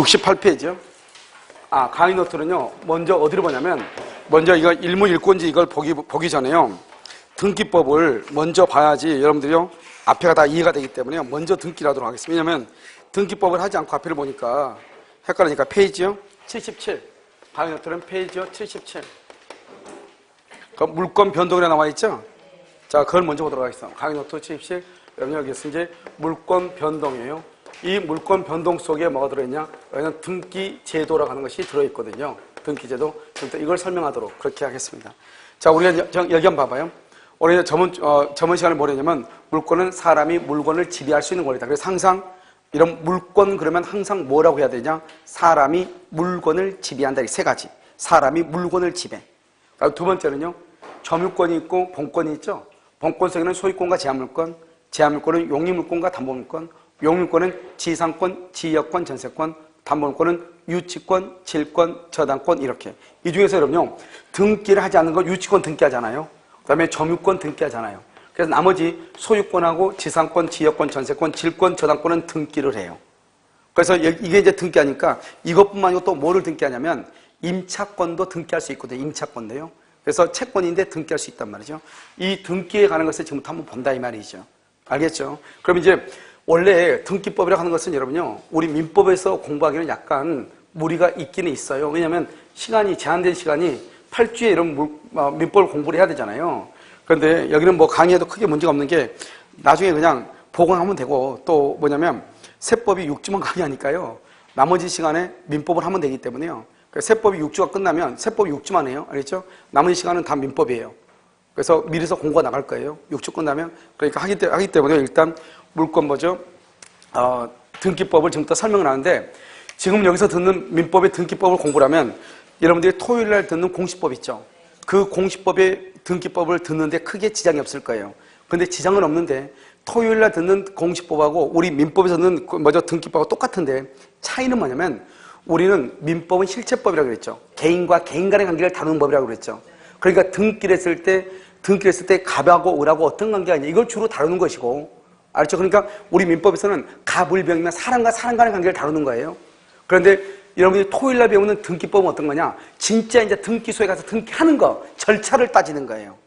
68페이지요. 강의 노트는요, 먼저 어디로 보냐면, 먼저 이거 일문일권지 이걸 보기 전에요, 등기법을 먼저 봐야지 여러분들이요, 앞에가 다 이해가 되기 때문에 먼저 등기를 하도록 하겠습니다. 왜냐면, 등기법을 하지 않고 앞에를 보니까 헷갈리니까 페이지요, 77. 강의 노트는 페이지요, 77. 그 물권 변동이라 나와 있죠? 자, 그걸 먼저 보도록 하겠습니다. 강의 노트 77. 여러분 여기서 이제 물권 변동이에요. 이 물권 변동 속에 뭐가 들어있냐? 여기는 등기 제도라고 하는 것이 들어있거든요. 등기 제도. 이걸 설명하도록 그렇게 하겠습니다. 자, 우리가 여기 한번 봐봐요. 우리가 저번 시간에 뭐랬냐면, 물권은 사람이 물건을 지배할 수 있는 권리다. 그래서 항상 이런 물권 그러면 항상 뭐라고 해야 되냐? 사람이 물건을 지배한다. 이 세 가지. 사람이 물건을 지배. 두 번째는요, 점유권이 있고 본권이 있죠. 본권 속에는 소유권과 제한물권, 제한물권은 용익물권과 담보물권, 용익물권은 지상권, 지역권, 전세권, 담보물권은 유치권, 질권, 저당권 이렇게. 이 중에서 여러분요, 등기를 하지 않는 건 유치권 등기하잖아요. 그 다음에 점유권 등기하잖아요. 그래서 나머지 소유권하고 지상권, 지역권, 전세권, 질권, 저당권은 등기를 해요. 그래서 이게 이제 등기하니까 이것뿐만 아니고 또 뭐를 등기하냐면 임차권도 등기할 수 있거든요. 임차권도요. 그래서 채권인데 등기할 수 있단 말이죠. 이 등기에 관한 것을 지금부터 한번 본다 이 말이죠. 알겠죠? 그럼 이제 원래 등기법이라고 하는 것은 여러분요, 우리 민법에서 공부하기는 약간 무리가 있기는 있어요. 왜냐하면 시간이, 제한된 시간이 8주에 이런 민법을 공부를 해야 되잖아요. 그런데 여기는 뭐 강의해도 크게 문제가 없는 게 나중에 그냥 보강하면 되고, 또 뭐냐면 세법이 6주만 강의하니까요, 나머지 시간에 민법을 하면 되기 때문에요. 세법이 6주가 끝나면 세법이 6주만 해요. 알겠죠? 나머지 시간은 다 민법이에요. 그래서 미리서 공부가 나갈 거예요. 6주 끝나면. 그러니까 하기 때문에 일단 물권 뭐죠? 등기법을 지금부터 설명을 하는데, 지금 여기서 듣는 민법의 등기법을 공부를 하면 여러분들이 토요일 날 듣는 공시법 있죠? 그 공시법의 등기법을 듣는데 크게 지장이 없을 거예요. 근데 지장은 없는데 토요일 날 듣는 공시법하고 우리 민법에서 듣는 뭐죠? 등기법하고 똑같은데 차이는 뭐냐면, 우리는 민법은 실체법이라고 그랬죠. 개인과 개인 간의 관계를 다루는 법이라고 그랬죠. 그러니까 등기를 했을 때 갑하고 을하고 어떤 관계가 있냐, 이걸 주로 다루는 것이고, 알죠? 그러니까 우리 민법에서는 갑을병이면 사람과 사람 간의 관계를 다루는 거예요. 그런데 여러분이 토요일 날 배우는 등기법은 어떤 거냐? 진짜 이제 등기소에 가서 등기하는 거, 절차를 따지는 거예요.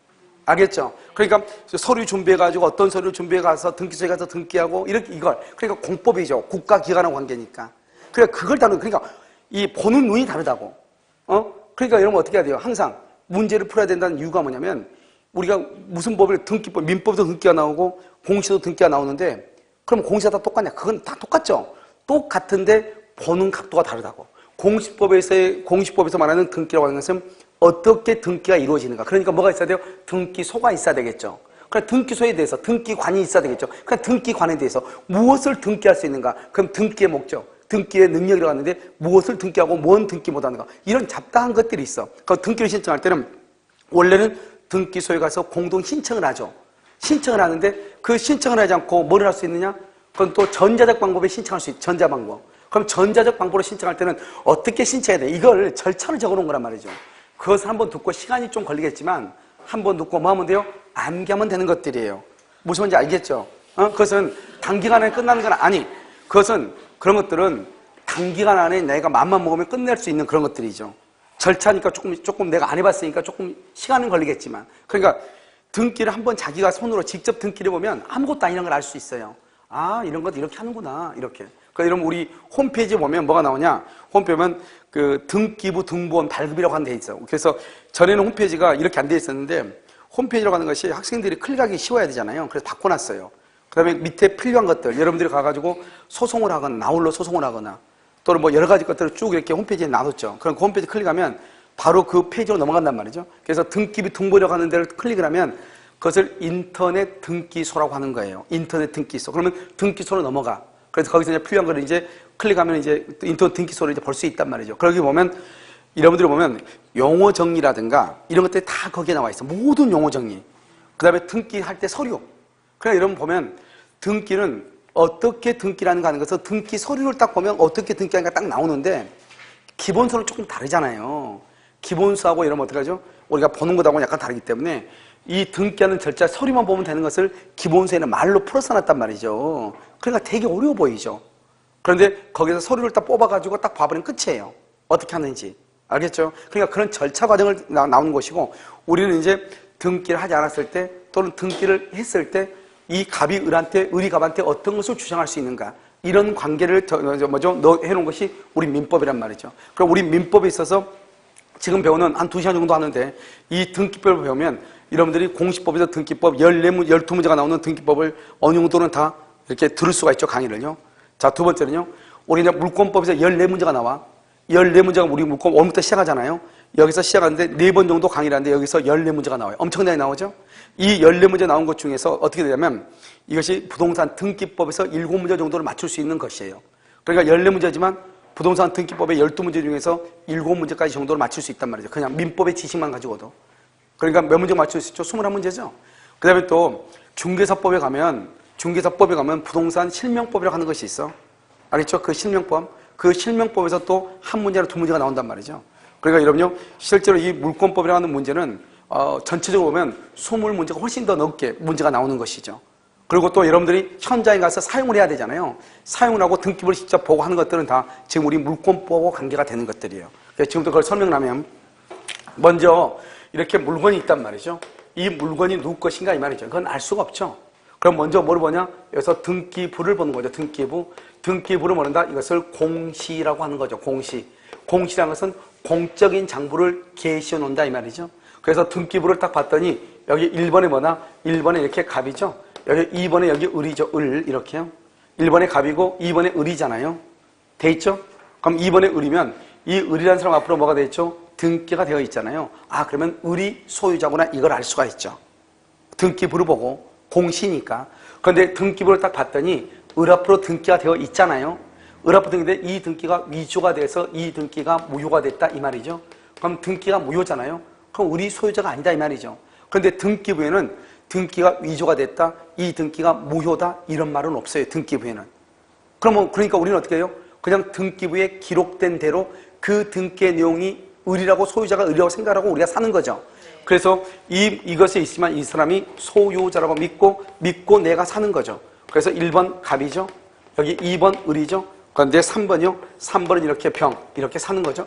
알겠죠? 그러니까 서류 준비해가지고 어떤 서류 준비해 가서 등기소에 가서 등기하고 이렇게 이걸, 그러니까 공법이죠. 국가기관하고 관계니까. 그러니까 그걸 다루는, 그러니까 이 보는 눈이 다르다고. 그러니까 여러분 어떻게 해야 돼요? 항상 문제를 풀어야 된다는 이유가 뭐냐면, 우리가 무슨 법을 등기법, 민법도 등기가 나오고 공시도 등기가 나오는데, 그럼 공시가 다 똑같냐? 그건 다 똑같죠. 똑같은데 보는 각도가 다르다고. 공시법에서 말하는 등기라고 하는 것은 어떻게 등기가 이루어지는가. 그러니까 뭐가 있어야 돼요? 등기소가 있어야 되겠죠. 그러니까 등기소에 대해서 등기관이 있어야 되겠죠. 그러니까 등기관에 대해서 무엇을 등기할 수 있는가? 그럼 등기의 목적, 등기의 능력이라고 하는데 무엇을 등기하고 뭔 등기 못하는가, 이런 잡다한 것들이 있어. 그 등기를 신청할 때는 원래는 등기소에 가서 공동 신청을 하죠. 신청을 하는데 그 신청을 하지 않고 뭐를 할 수 있느냐? 그건 또 전자적 방법에 신청할 수 있죠. 전자방법. 그럼 전자적 방법으로 신청할 때는 어떻게 신청해야 돼? 이걸 절차를 적어놓은 거란 말이죠. 그것을 한번 듣고 시간이 좀 걸리겠지만 한번 듣고 뭐 하면 돼요? 암기하면 되는 것들이에요. 무슨 말인지 알겠죠? 그것은 단기간에 끝나는 건 아니. 그런 것들은 단기간 안에 내가 맘만 먹으면 끝낼 수 있는 그런 것들이죠. 절차니까 조금 내가 안 해봤으니까 조금 시간은 걸리겠지만. 그러니까 등기를 한번 자기가 손으로 직접 등기를 보면 아무것도 아니라는 걸 알 수 있어요. 아, 이런 것도 이렇게 하는구나. 이렇게. 그러니까 여러분 우리 홈페이지에 보면 뭐가 나오냐? 홈페이지에 보면 그 등기부 등본원 발급이라고 하는 데 있어요. 그래서 전에는 홈페이지가 이렇게 안 돼 있었는데, 홈페이지라고 하는 것이 학생들이 클릭하기 쉬워야 되잖아요. 그래서 바꿔놨어요. 그 다음에 밑에 필요한 것들, 여러분들이 가가지고 소송을 하거나, 나홀로 소송을 하거나, 또는 뭐 여러 가지 것들을 쭉 이렇게 홈페이지에 놔뒀죠. 그럼 그 홈페이지 클릭하면 바로 그 페이지로 넘어간단 말이죠. 그래서 등기부 등본이라고 하는 데를 클릭을 하면 그것을 인터넷 등기소라고 하는 거예요. 인터넷 등기소. 그러면 등기소로 넘어가. 그래서 거기서 이제 필요한 거를 이제 클릭하면 이제 인터넷 등기소를 이제 볼 수 있단 말이죠. 거기 보면, 여러분들이 보면 용어 정리라든가 이런 것들이 다 거기에 나와 있어. 모든 용어 정리. 그 다음에 등기할 때 서류. 그러니까 여러분 보면 등기는 어떻게 등기라는 거 하는 것은 등기 서류를 딱 보면 어떻게 등기하는가 딱 나오는데, 기본서는 조금 다르잖아요. 기본서하고 이러면 어떡하죠? 우리가 보는 것하고는 약간 다르기 때문에 이 등기하는 절차 서류만 보면 되는 것을 기본서에는 말로 풀어서 놨단 말이죠. 그러니까 되게 어려워 보이죠. 그런데 거기서 서류를 딱 뽑아가지고 딱 봐버리면 끝이에요. 어떻게 하는지. 알겠죠? 그러니까 그런 절차 과정을 나오는 것이고, 우리는 이제 등기를 하지 않았을 때 또는 등기를 했을 때 이 갑이 을이 갑한테 어떤 것을 주장할 수 있는가, 이런 관계를 해놓은 것이 우리 민법이란 말이죠. 그럼 우리 민법에 있어서 지금 배우는 한 2시간 정도 하는데, 이 등기법을 배우면 여러분들이 공시법에서 등기법 12문제가 나오는 등기법을 어느 정도는 다 이렇게 들을 수가 있죠, 강의를요. 자, 두 번째는요, 우리 이제 물권법에서 14문제가 나와. 14문제가 우리 물권 1부터 시작하잖아요. 여기서 시작하는데 4번 정도 강의를 하는데 여기서 14문제가 나와요. 엄청나게 나오죠? 이 14문제 나온 것 중에서 어떻게 되냐면, 이것이 부동산 등기법에서 7문제 정도를 맞출 수 있는 것이에요. 그러니까 14문제지만 부동산 등기법의 12문제 중에서 7문제까지 정도를 맞출 수 있단 말이죠. 그냥 민법의 지식만 가지고도. 그러니까 몇 문제 맞출 수 있죠? 21문제죠. 그 다음에 또 중개사법에 가면 부동산 실명법이라고 하는 것이 있어. 알겠죠? 그 실명법. 그 실명법에서 또 한 문제나 2문제가 나온단 말이죠. 그러니까 여러분요, 실제로 이 물권법이라고 하는 문제는 전체적으로 보면 20문제가 훨씬 더 넓게 문제가 나오는 것이죠. 그리고 또 여러분들이 현장에 가서 사용을 해야 되잖아요. 사용을 하고 등기부를 직접 보고 하는 것들은 다 지금 우리 물권법하고 관계가 되는 것들이에요. 그래서 지금부터 그걸 설명하면, 먼저 이렇게 물건이 있단 말이죠. 이 물건이 누구 것인가 이 말이죠. 그건 알 수가 없죠. 그럼 먼저 뭘 보냐? 여기서 등기부를 보는 거죠. 등기부. 등기부를 모른다? 이것을 공시라고 하는 거죠. 공시. 공시라는 것은 공적인 장부를 게시해 놓는다 이 말이죠. 그래서 등기부를 딱 봤더니 여기 1번에 뭐나? 1번에 이렇게 갑이죠. 여기 2번에 여기 을이죠. 을 이렇게요. 1번에 갑이고 2번에 을이잖아요. 돼 있죠? 그럼 2번에 을이면 이 을이라는 사람 앞으로 뭐가 돼 있죠? 등기가 되어 있잖아요. 아, 그러면 을이 소유자구나, 이걸 알 수가 있죠. 등기부를 보고. 공시니까. 그런데 등기부를 딱 봤더니 을 앞으로 등기가 되어 있잖아요. 을 앞으로 등기인데 이 등기가 위조가 돼서 이 등기가 무효가 됐다 이 말이죠. 그럼 등기가 무효잖아요. 그럼 을이 소유자가 아니다 이 말이죠. 그런데 등기부에는 등기가 위조가 됐다, 이 등기가 무효다, 이런 말은 없어요. 등기부에는. 그러니까 우리는 어떻게 해요? 그냥 등기부에 기록된 대로 그 등기의 내용이 을이라고, 소유자가 을이라고 생각하고 우리가 사는 거죠. 그래서 이것에 있으면 이 사람이 소유자라고 믿고 내가 사는 거죠. 그래서 1번 갑이죠. 여기 2번 을이죠. 그런데 3번이요. 3번은 이렇게 이렇게 사는 거죠.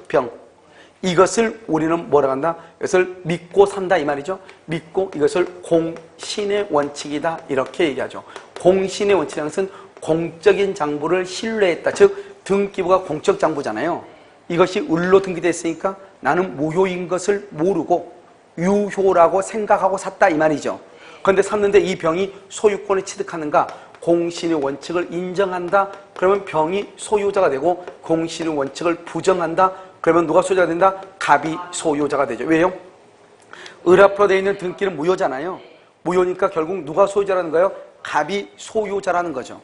이것을 우리는 뭐라고 한다? 이것을 믿고 산다 이 말이죠. 믿고 이것을 공신의 원칙이다 이렇게 얘기하죠. 공신의 원칙이라는 것은 공적인 장부를 신뢰했다. 즉 등기부가 공적 장부잖아요. 이것이 을로 등기됐으니까 나는 무효인 것을 모르고 유효라고 생각하고 샀다 이 말이죠. 그런데 샀는데 이 병이 소유권을 취득하는가? 공신의 원칙을 인정한다. 그러면 병이 소유자가 되고, 공신의 원칙을 부정한다. 그러면 누가 소유자가 된다? 갑이 소유자가 되죠. 왜요? 을 앞으로 되어 있는 등기는 무효잖아요. 무효니까 결국 누가 소유자라는 거예요? 갑이 소유자라는 거죠.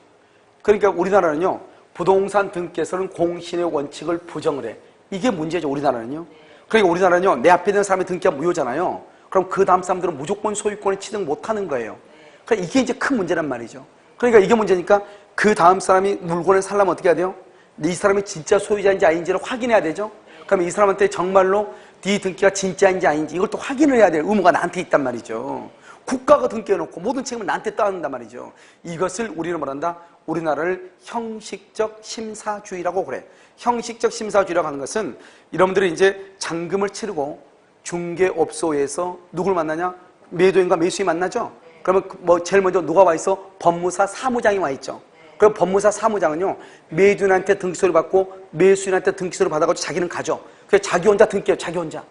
그러니까 우리나라는요, 부동산 등기에서는 공신의 원칙을 부정을 해. 이게 문제죠, 우리나라는요. 그러니까 우리나라는요, 내 앞에 있는 사람의 등기가 무효잖아요. 그럼 그 다음 사람들은 무조건 소유권을 취득 못하는 거예요. 그러니까 이게 이제 큰 문제란 말이죠. 그러니까 이게 문제니까 그 다음 사람이 물건을 살려면 어떻게 해야 돼요? 이 사람이 진짜 소유자인지 아닌지를 확인해야 되죠. 그럼 이 사람한테 정말로 네 등기가 진짜인지 아닌지 이걸 또 확인을 해야 될 의무가 나한테 있단 말이죠. 국가가 등기해놓고 모든 책임을 나한테 떠안는단 말이죠. 이것을 우리는 뭐란다? 우리나라를 형식적 심사주의라고 그래. 형식적 심사주의라고 하는 것은 여러분들이 이제 잔금을 치르고 중개업소에서 누굴 만나냐? 매도인과 매수인이 만나죠? 그러면 뭐 제일 먼저 누가 와 있어? 법무사 사무장이 와 있죠. 그럼 법무사 사무장은요, 매도인한테 등기소를 받고 매수인한테 등기소를 받아가지고 자기는 가죠. 그래서 자기 혼자 등기해요, 자기 혼자.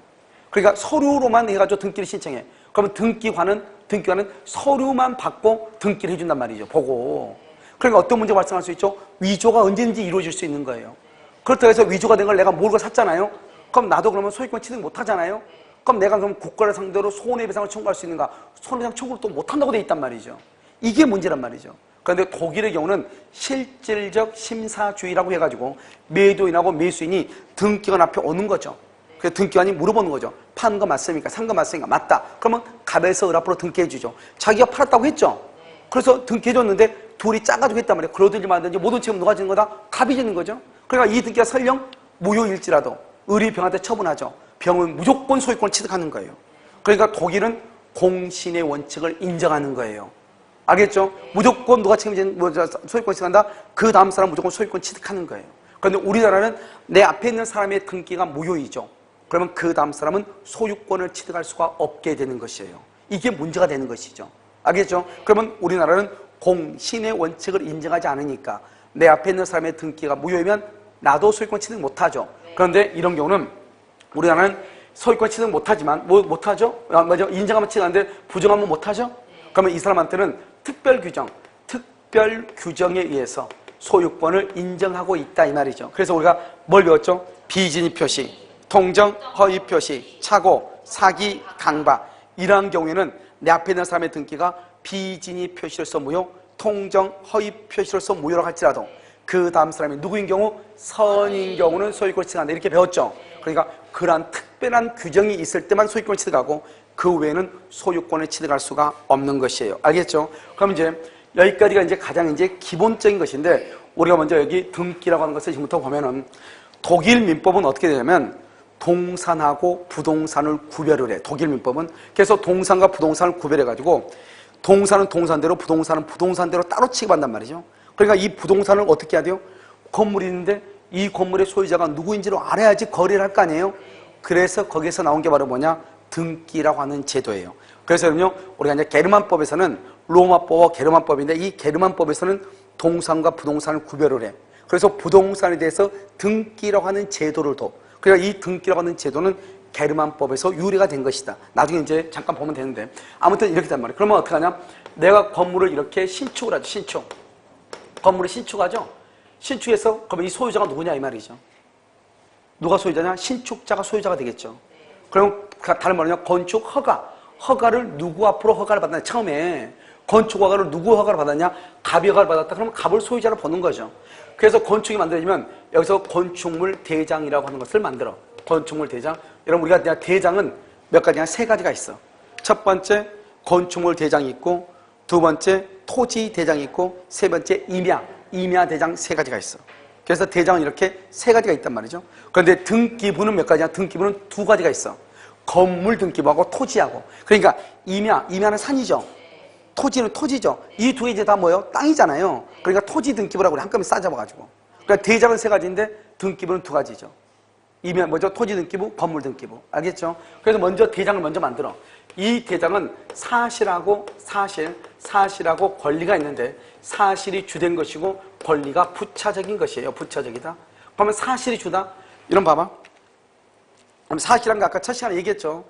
그러니까 서류로만 해가지고 등기를 신청해. 그러면 등기관은 서류만 받고 등기를 해준단 말이죠, 보고. 그러니까 어떤 문제가 발생할 수 있죠? 위조가 언제든지 이루어질 수 있는 거예요. 그렇다고 해서 위조가 된 걸 내가 모르고 샀잖아요? 그럼 나도 그러면 소유권 취득 못 하잖아요? 그럼 내가 그럼 국가를 상대로 손해배상을 청구할 수 있는가? 손해배상 청구를 또 못 한다고 돼 있단 말이죠. 이게 문제란 말이죠. 그런데 독일의 경우는 실질적 심사주의라고 해가지고 매도인하고 매수인이 등기관 앞에 오는 거죠. 그래서 등기관이 물어보는 거죠. 판 거 맞습니까? 산 거 맞습니까? 맞다. 그러면 갑에서 을 앞으로 등기해 주죠. 자기가 팔았다고 했죠. 그래서 등기해 줬는데 둘이 짜가지고 했단 말이에요. 그러든지 말든지 모든 책임 누가 지는 거다? 갑이 지는 거죠. 그러니까 이 등기가 설령 무효일지라도 을이 병한테 처분하죠. 병은 무조건 소유권을 취득하는 거예요. 그러니까 독일은 공신의 원칙을 인정하는 거예요. 알겠죠? 무조건 누가 소유권 취득한다? 그 다음 사람 무조건 소유권 취득하는 거예요. 그런데 우리나라는 내 앞에 있는 사람의 등기가 무효이죠. 그러면 그 다음 사람은 소유권을 취득할 수가 없게 되는 것이에요. 이게 문제가 되는 것이죠. 알겠죠? 그러면 우리나라는 공신의 원칙을 인정하지 않으니까 내 앞에 있는 사람의 등기가 무효이면 나도 소유권 취득 못하죠. 그런데 이런 경우는 우리나라는 소유권 취득 못하지만 못하죠? 맞아. 인정하면 취득하는데 부정하면 못하죠? 그러면 이 사람한테는 특별 규정에 의해서 소유권을 인정하고 있다 이 말이죠. 그래서 우리가 뭘 배웠죠? 비진입 표시, 통정, 허위 표시, 착오, 사기, 강박. 이러한 경우에는 내 앞에 있는 사람의 등기가 비진입 표시로서 무효, 통정, 허위 표시로서 무효라고 할지라도 그 다음 사람이 누구인 경우? 선인 경우는 소유권을 취득한다 이렇게 배웠죠. 그러니까 그러한 특별한 규정이 있을 때만 소유권을 취득하고 그 외에는 소유권을 취득할 수가 없는 것이에요. 알겠죠? 그럼 이제 여기까지가 이제 가장 이제 기본적인 것인데 우리가 먼저 여기 등기라고 하는 것을 지금부터 보면은 독일 민법은 어떻게 되냐면 동산하고 부동산을 구별을 해. 독일 민법은. 그래서 동산과 부동산을 구별해 가지고 동산은 동산대로 부동산은 부동산대로 따로 취급한단 말이죠. 그러니까 이 부동산을 어떻게 해야 돼요? 건물이 있는데 이 건물의 소유자가 누구인지를 알아야지 거래를 할 거 아니에요? 그래서 거기서 나온 게 바로 뭐냐? 등기라고 하는 제도예요. 그래서요, 우리가 이제 게르만법에서는 로마법과 게르만법인데 이 게르만법에서는 동산과 부동산을 구별을 해. 그래서 부동산에 대해서 등기라고 하는 제도를 둬. 그러니까 이 등기라고 하는 제도는 게르만법에서 유래가 된 것이다. 나중에 이제 잠깐 보면 되는데 아무튼 이렇게 단 말이에요. 그러면 어떻게 하냐? 내가 건물을 이렇게 신축을 하죠. 신축. 건물을 신축하죠. 신축해서 그러면 이 소유자가 누구냐 이 말이죠. 누가 소유자냐? 신축자가 소유자가 되겠죠. 그럼 다른 말은요, 건축 허가를 누구 앞으로 허가를 받았냐? 처음에 건축 허가를 누구 허가를 받았냐? 갑이 허가를 받았다. 그러면 갑을 소유자로 보는 거죠. 그래서 건축이 만들어지면 여기서 건축물 대장이라고 하는 것을 만들어. 건축물 대장. 여러분 우리가 대장은 몇 가지냐? 세 가지가 있어. 첫 번째 건축물 대장이 있고, 두 번째 토지 대장이 있고, 세 번째 임야 대장 세 가지가 있어. 그래서 대장은 이렇게 세 가지가 있단 말이죠. 그런데 등기부는 몇 가지냐? 등기부는 두 가지가 있어. 건물 등기부하고 토지하고. 그러니까 임야는 산이죠. 토지는 토지죠. 이 두 개 이제 다 뭐예요? 땅이잖아요. 그러니까 토지 등기부라고 그래. 한꺼번에 싸잡아가지고. 그러니까 대장은 세 가지인데 등기부는 두 가지죠. 임야 뭐죠? 토지 등기부, 건물 등기부. 알겠죠? 그래서 먼저 대장을 먼저 만들어. 이 대장은 사실하고 권리가 있는데 사실이 주된 것이고 권리가 부차적인 것이에요. 부차적이다. 그러면 사실이 주다. 이런 봐봐. 그럼 사실한 거 아까 첫 시간에 얘기했죠.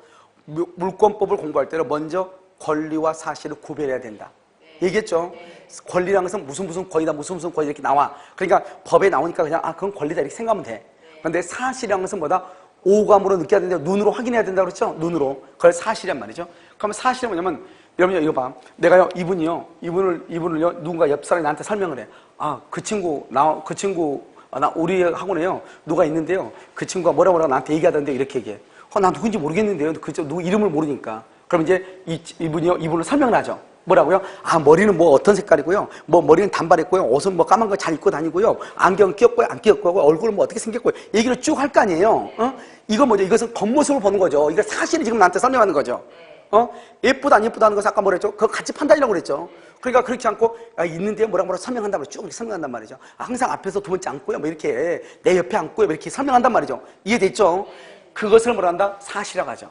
물권법을 공부할 때는 먼저 권리와 사실을 구별해야 된다. 얘기했죠. 권리라는 것은 무슨 권리다, 무슨 권리 이렇게 나와. 그러니까 법에 나오니까 그냥 그건 권리다 이렇게 생각하면 돼. 그런데 사실이라는 것은 뭐다? 오감으로 느껴야 된다. 눈으로 확인해야 된다 그랬죠? 눈으로. 그걸 사실이란 말이죠. 그러면 사실은 뭐냐면 여러분 이거 봐. 내가요 이분을요 누군가 옆 사람이 나한테 설명을 해. 우리 학원에요 누가 있는데요. 그 친구가 뭐라고 나한테 얘기하던데 이렇게 얘기해. 나 누군지 모르겠는데요. 누구 이름을 모르니까. 그럼 이제 이분을 설명을 하죠. 뭐라고요? 머리는 뭐 어떤 색깔이고요. 머리는 단발했고요. 옷은 뭐 까만 거 잘 입고 다니고요. 안경 끼었고요. 안 끼었고요. 얼굴은 뭐 어떻게 생겼고요. 얘기를 쭉 할 거 아니에요. 이건 뭐죠? 이것은 겉모습을 보는 거죠. 이거 사실이 지금 나한테 설명하는 거죠. 예쁘다 안 예쁘다 하는 것을 아까 뭐랬죠? 그거 같이 판단이라고 그랬죠. 그러니까 그렇지 않고 있는데 뭐라고 설명한다고 쭉 이렇게 설명한단 말이죠. 항상 앞에서 두 번째 앉고요. 뭐 이렇게 내 옆에 앉고요. 뭐 이렇게 설명한단 말이죠. 이해됐죠? 그것을 뭐라 한다? 사실이라고 하죠.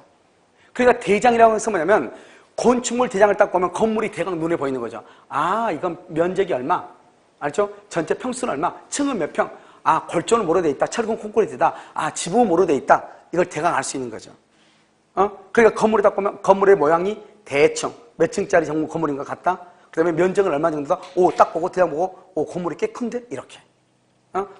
그러니까 대장이라고 해서 뭐냐면 건축물 대장을 딱 보면 건물이 대강 눈에 보이는 거죠. 이건 면적이 얼마? 알죠? 전체 평수는 얼마? 층은 몇 평? 골조는 뭐로 돼 있다? 철근 콘크리트다. 지붕은 뭐로 돼 있다? 이걸 대강 알 수 있는 거죠. 그러니까 건물에 딱 보면 건물의 모양이 대충 몇 층짜리 정도 건물인 것 같다. 그 다음에 면적은 얼마 정도다. 딱 보고 대장 보고 건물이 꽤 큰데? 이렇게.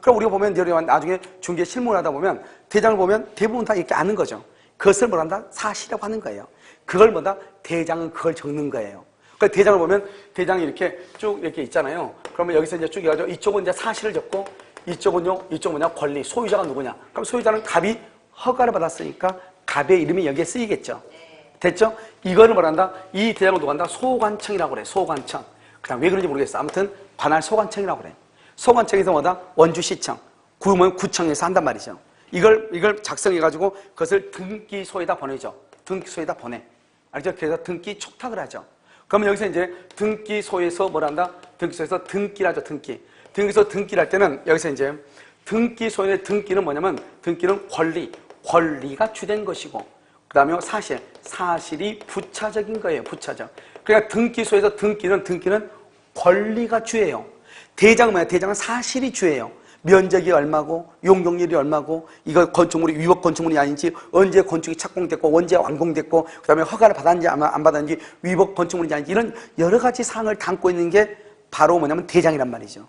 그럼 우리가 보면 나중에 중개 실무를 하다 보면 대장을 보면 대부분 다 이렇게 아는 거죠. 그것을 뭐란다? 사실이라고 하는 거예요. 그걸 뭐다? 대장은 그걸 적는 거예요. 그러니까 대장을 보면 대장이 이렇게 쭉 이렇게 있잖아요. 그러면 여기서 이제 쭉 해가지고 이쪽은 이제 사실을 적고 이쪽은 뭐냐? 권리. 소유자가 누구냐? 그럼 소유자는 갑이 허가를 받았으니까 갑의 이름이 여기에 쓰이겠죠. 됐죠? 이거를 뭐란다? 이 대장을 누가 한다? 소관청이라고 그래. 소관청. 그냥 왜 그런지 모르겠어. 아무튼 관할 소관청이라고 그래. 소관청에서 뭐다? 원주시청. 구면 구청에서 한단 말이죠. 이걸 작성해가지고 그것을 등기소에다 보내죠. 등기소에다 보내. 알죠? 그래서 등기 촉탁을 하죠. 그러면 여기서 이제 등기소에서 뭘 한다? 등기소에서 등기를 하죠, 등기. 등기소 등기를 할 때는 여기서 이제 등기소의 등기는 뭐냐면 등기는 권리가 주된 것이고 그 다음에 사실이 부차적인 거예요, 부차적. 그러니까 등기소에서 등기는 권리가 주예요. 대장은 뭐야? 대장은 사실이 주예요. 면적이 얼마고 용적률이 얼마고 이거 건축물이 위법 건축물이 아닌지 언제 건축이 착공됐고 언제 완공됐고 그 다음에 허가를 받았는지 안 받았는지 위법 건축물인지 아닌지 이런 여러 가지 사항을 담고 있는 게 바로 뭐냐면 대장이란 말이죠.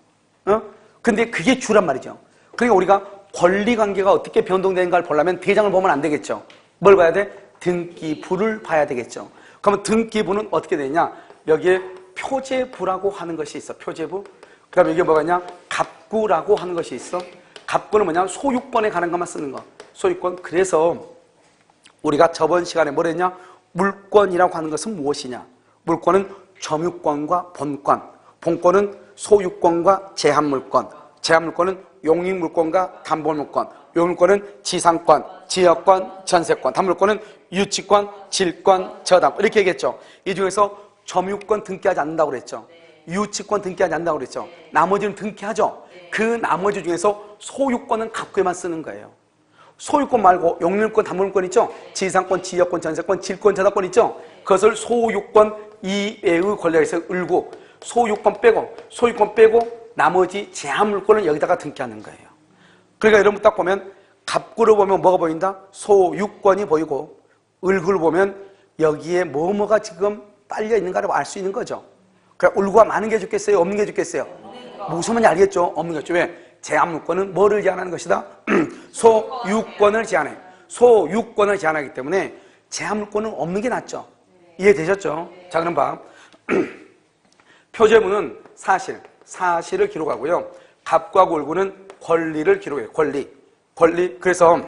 근데 그게 주란 말이죠. 그러니까 우리가 권리관계가 어떻게 변동되는가를 보려면 대장을 보면 안 되겠죠. 뭘 봐야 돼? 등기부를 봐야 되겠죠. 그러면 등기부는 어떻게 되냐? 여기에 표제부라고 하는 것이 있어. 표제부. 그 다음에 이게 뭐가 있냐? 갑구라고 하는 것이 있어. 갑구는 뭐냐? 소유권에 관한 것만 쓰는 거. 소유권. 그래서 우리가 저번 시간에 뭘 했냐? 물권이라고 하는 것은 무엇이냐? 물권은 점유권과 본권. 본권은 소유권과 제한물권. 제한물권은 용익물권과 담보물권. 용익물권은 지상권, 지역권, 전세권. 담보물권은 유치권, 질권, 저당. 이렇게 얘기했죠. 이 중에서 점유권 등기하지 않는다고 그랬죠. 유치권 등기하지 않는다고 그랬죠. 나머지는 등기하죠. 그 나머지 중에서 소유권은 갑구에만 쓰는 거예요. 소유권 말고 용률권, 담보물권 있죠. 지상권, 지역권, 전세권, 질권, 저당권 있죠. 그것을 소유권 이외의 권리가 있어요. 을고 소유권 빼고 나머지 제한물권을 여기다가 등기하는 거예요. 그러니까 여러분 딱 보면 갑구를 보면 뭐가 보인다? 소유권이 보이고 을구를 보면 여기에 뭐가 지금 딸려 있는가를 알 수 있는 거죠. 그러니까 을구가 많은 게 좋겠어요? 없는 게 좋겠어요? 무슨 말인지 알겠죠? 없는 게 좋죠. 왜? 제한물권은 뭐를 제한하는 것이다? 소유권을 제한해. 소유권을 제한하기 때문에 제한물권은 없는 게 낫죠. 이해되셨죠? 자, 그럼 봐. 표제부는 사실을 기록하고요. 갑과 을구는 권리를 기록해요. 권리. 그래서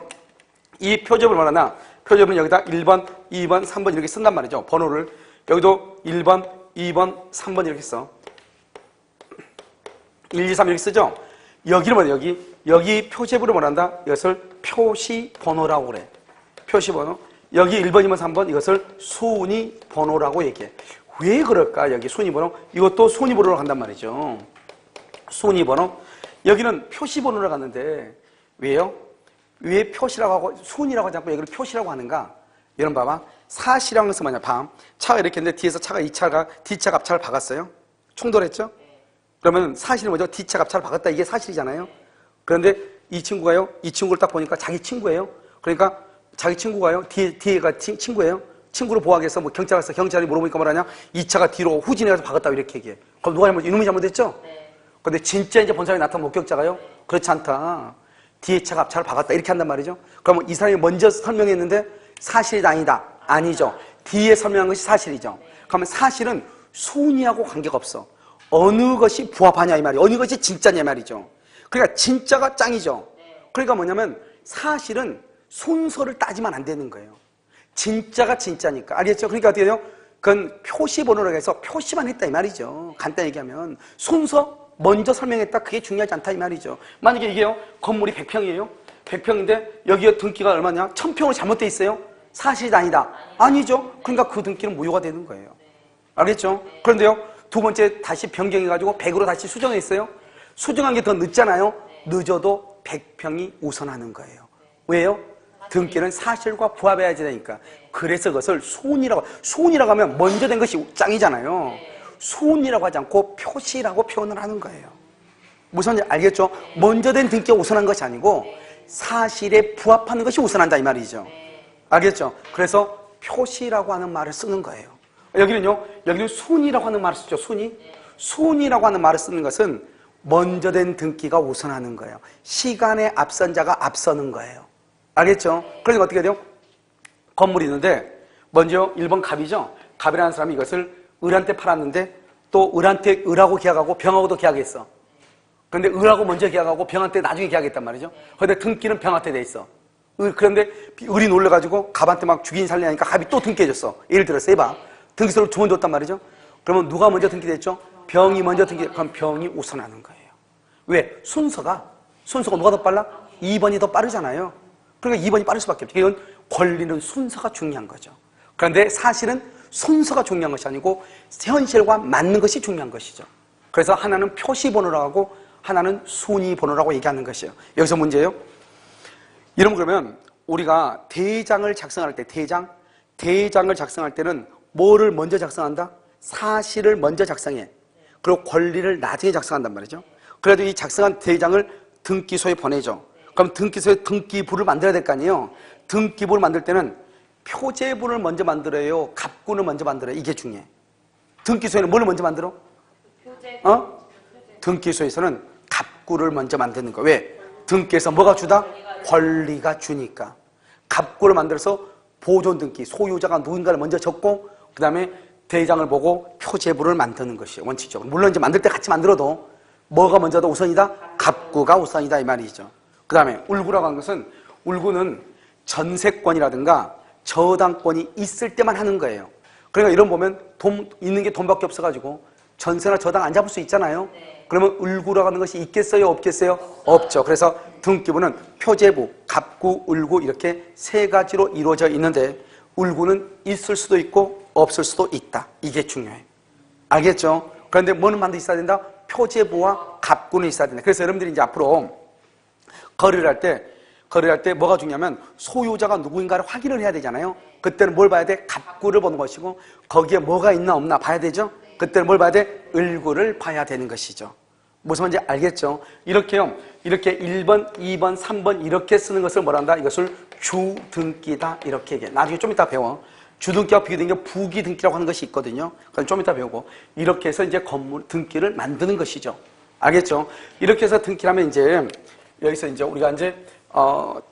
이 표제부를 말하나? 표제부는 여기다 1번, 2번, 3번 이렇게 쓴단 말이죠. 번호를. 여기도 1번, 2번, 3번 이렇게 써. 1, 2, 3 이렇게 쓰죠? 여기를 뭐냐? 여기 표제부를 뭐란다? 이것을 표시번호라고 그래. 표시번호. 여기 1번, 2번, 3번 이것을 순위번호라고 얘기해. 왜 그럴까? 여기 순위번호. 이것도 순위번호로 간단 말이죠. 순위번호. 여기는 표시번호를 갔는데 왜요? 왜 표시라고 하고 순위라고 하지 않고 여기를 표시라고 하는가? 여러분 봐봐. 사실이라는 것은 뭐냐? 차가 이렇게 했는데 뒤에서 뒷차가 앞차를 박았어요. 충돌했죠? 그러면 사실은 뭐죠? 뒷차가 앞차를 박았다. 이게 사실이잖아요. 그런데 이 친구를 딱 보니까 자기 친구예요. 그러니까 자기 친구가요. 뒤에가 친구예요. 친구를 보호하기 위해서 뭐 경찰 갔어. 경찰이 물어보니까 뭐라냐? 이 차가 뒤로 후진해서 박았다고 이렇게 얘기해. 그럼 누가 잘못? 이놈이 잘못했죠? 네. 근데 진짜 이제 본사에 나타난 목격자가요? 그렇지 않다. 뒤에 차가 앞차를 박았다. 이렇게 한단 말이죠. 그러면 이 사람이 먼저 설명했는데 사실이 아니다. 아니죠. 뒤에 설명한 것이 사실이죠. 그러면 사실은 순위하고 관계가 없어. 어느 것이 부합하냐 이 말이에요. 어느 것이 진짜냐 이 말이죠. 그러니까 진짜가 짱이죠. 그러니까 뭐냐면 사실은 순서를 따지면 안 되는 거예요. 진짜가 진짜니까. 알겠죠? 그러니까 어떻게 돼요? 그건 표시번호라고 해서 표시만 했다 이 말이죠. 간단히 얘기하면 순서 먼저 설명했다. 그게 중요하지 않다 이 말이죠. 만약에 이게요. 건물이 100평이에요. 100평인데 여기에 등기가 얼마냐? 1000평으로 잘못돼 있어요. 사실이 아니다. 아니죠. 그러니까 그 등기는 무효가 되는 거예요. 알겠죠? 그런데요. 두 번째 다시 변경해가지고 100으로 다시 수정했어요. 수정한 게 더 늦잖아요. 늦어도 100평이 우선하는 거예요. 왜요? 등기는 사실과 부합해야 되니까. 그래서 그것을 순이라고 하면 먼저 된 것이 짱이잖아요. 순이라고 하지 않고 표시라고 표현을 하는 거예요. 무슨 말인지 알겠죠? 먼저 된 등기가 우선한 것이 아니고 사실에 부합하는 것이 우선한다 이 말이죠. 알겠죠? 그래서 표시라고 하는 말을 쓰는 거예요. 여기는 순이라고 하는 말을 쓰죠. 순이라고 하는 말을 쓰는 것은 먼저 된 등기가 우선하는 거예요. 시간에 앞선 자가 앞서는 거예요. 알겠죠? 그러니까 어떻게 돼요? 건물이 있는데 먼저 1번 갑이죠. 갑이라는 사람이 이것을 을한테 팔았는데 또 을하고 계약하고 병하고도 계약했어. 그런데 을하고 먼저 계약하고 병한테 나중에 계약했단 말이죠. 그런데 등기는 병한테 돼 있어. 그런데 을이 놀래가지고 갑한테 막 죽인 살리니까 갑이 또 등기해줬어. 예를 들어서 해봐. 등기서를 두 번 줬단 말이죠. 그러면 누가 먼저 등기됐죠? 병이 먼저 그럼 병이 우선하는 거예요. 왜? 순서가 누가 더 빨라? 2번이 더 빠르잖아요. 그러니까 2번이 빠를 수밖에 없죠. 이건 권리는 순서가 중요한 거죠. 그런데 사실은 순서가 중요한 것이 아니고 현실과 맞는 것이 중요한 것이죠. 그래서 하나는 표시번호라고 하고 하나는 순위번호라고 얘기하는 것이에요. 여기서 문제예요. 이러면 그러면 우리가 대장을 작성할 때 대장을 작성할 때는 뭐를 먼저 작성한다? 사실을 먼저 작성해. 그리고 권리를 나중에 작성한단 말이죠. 그래도 이 작성한 대장을 등기소에 보내죠. 그럼 등기소에 등기부를 만들어야 될 거 아니에요. 등기부를 만들 때는 표제부를 먼저 만들어요? 갑구를 먼저 만들어요? 이게 중요해. 등기소에는 뭘 먼저 만들어? 등기소에서는 갑구를 먼저 만드는 거야. 왜? 등기에서 뭐가 주다? 권리가 주니까. 갑구를 만들어서 보존 등기, 소유자가 누군가를 먼저 적고 그 다음에 대장을 보고 표제부를 만드는 것이에요. 원칙적으로. 물론 이제 만들 때 같이 만들어도 뭐가 먼저도 우선이다? 갑구가 우선이다 이 말이죠. 그 다음에 울구라고 하는 것은 울구는 전세권이라든가 저당권이 있을 때만 하는 거예요. 그러니까 이런 보면 돈 있는 게 돈밖에 없어가지고 전세나 저당 안 잡을 수 있잖아요. 그러면 울구라고 하는 것이 있겠어요? 없겠어요? 없죠. 그래서 등기부는 표제부, 갑구, 울구 이렇게 세 가지로 이루어져 있는데 울구는 있을 수도 있고 없을 수도 있다. 이게 중요해. 알겠죠? 그런데 뭐는 반드시 있어야 된다? 표제부와 갑구는 있어야 된다. 그래서 여러분들이 이제 앞으로 거래를 할 때 뭐가 중요하면 소유자가 누구인가를 확인을 해야 되잖아요. 그때는 뭘 봐야 돼? 갑구를 보는 것이고 거기에 뭐가 있나 없나 봐야 되죠. 그때는 뭘 봐야 돼? 을구를 봐야 되는 것이죠. 무슨 말인지 알겠죠? 이렇게요. 이렇게 1번, 2번, 3번 이렇게 쓰는 것을 뭐라 한다? 이것을 주등기다 이렇게 얘기해. 나중에 좀 이따 배워. 주등기와 비등기, 부기등기라고 하는 것이 있거든요. 그건 좀 이따 배우고 이렇게 해서 이제 건물 등기를 만드는 것이죠. 알겠죠? 이렇게 해서 등기를 하면 이제 여기서 이제 우리가 이제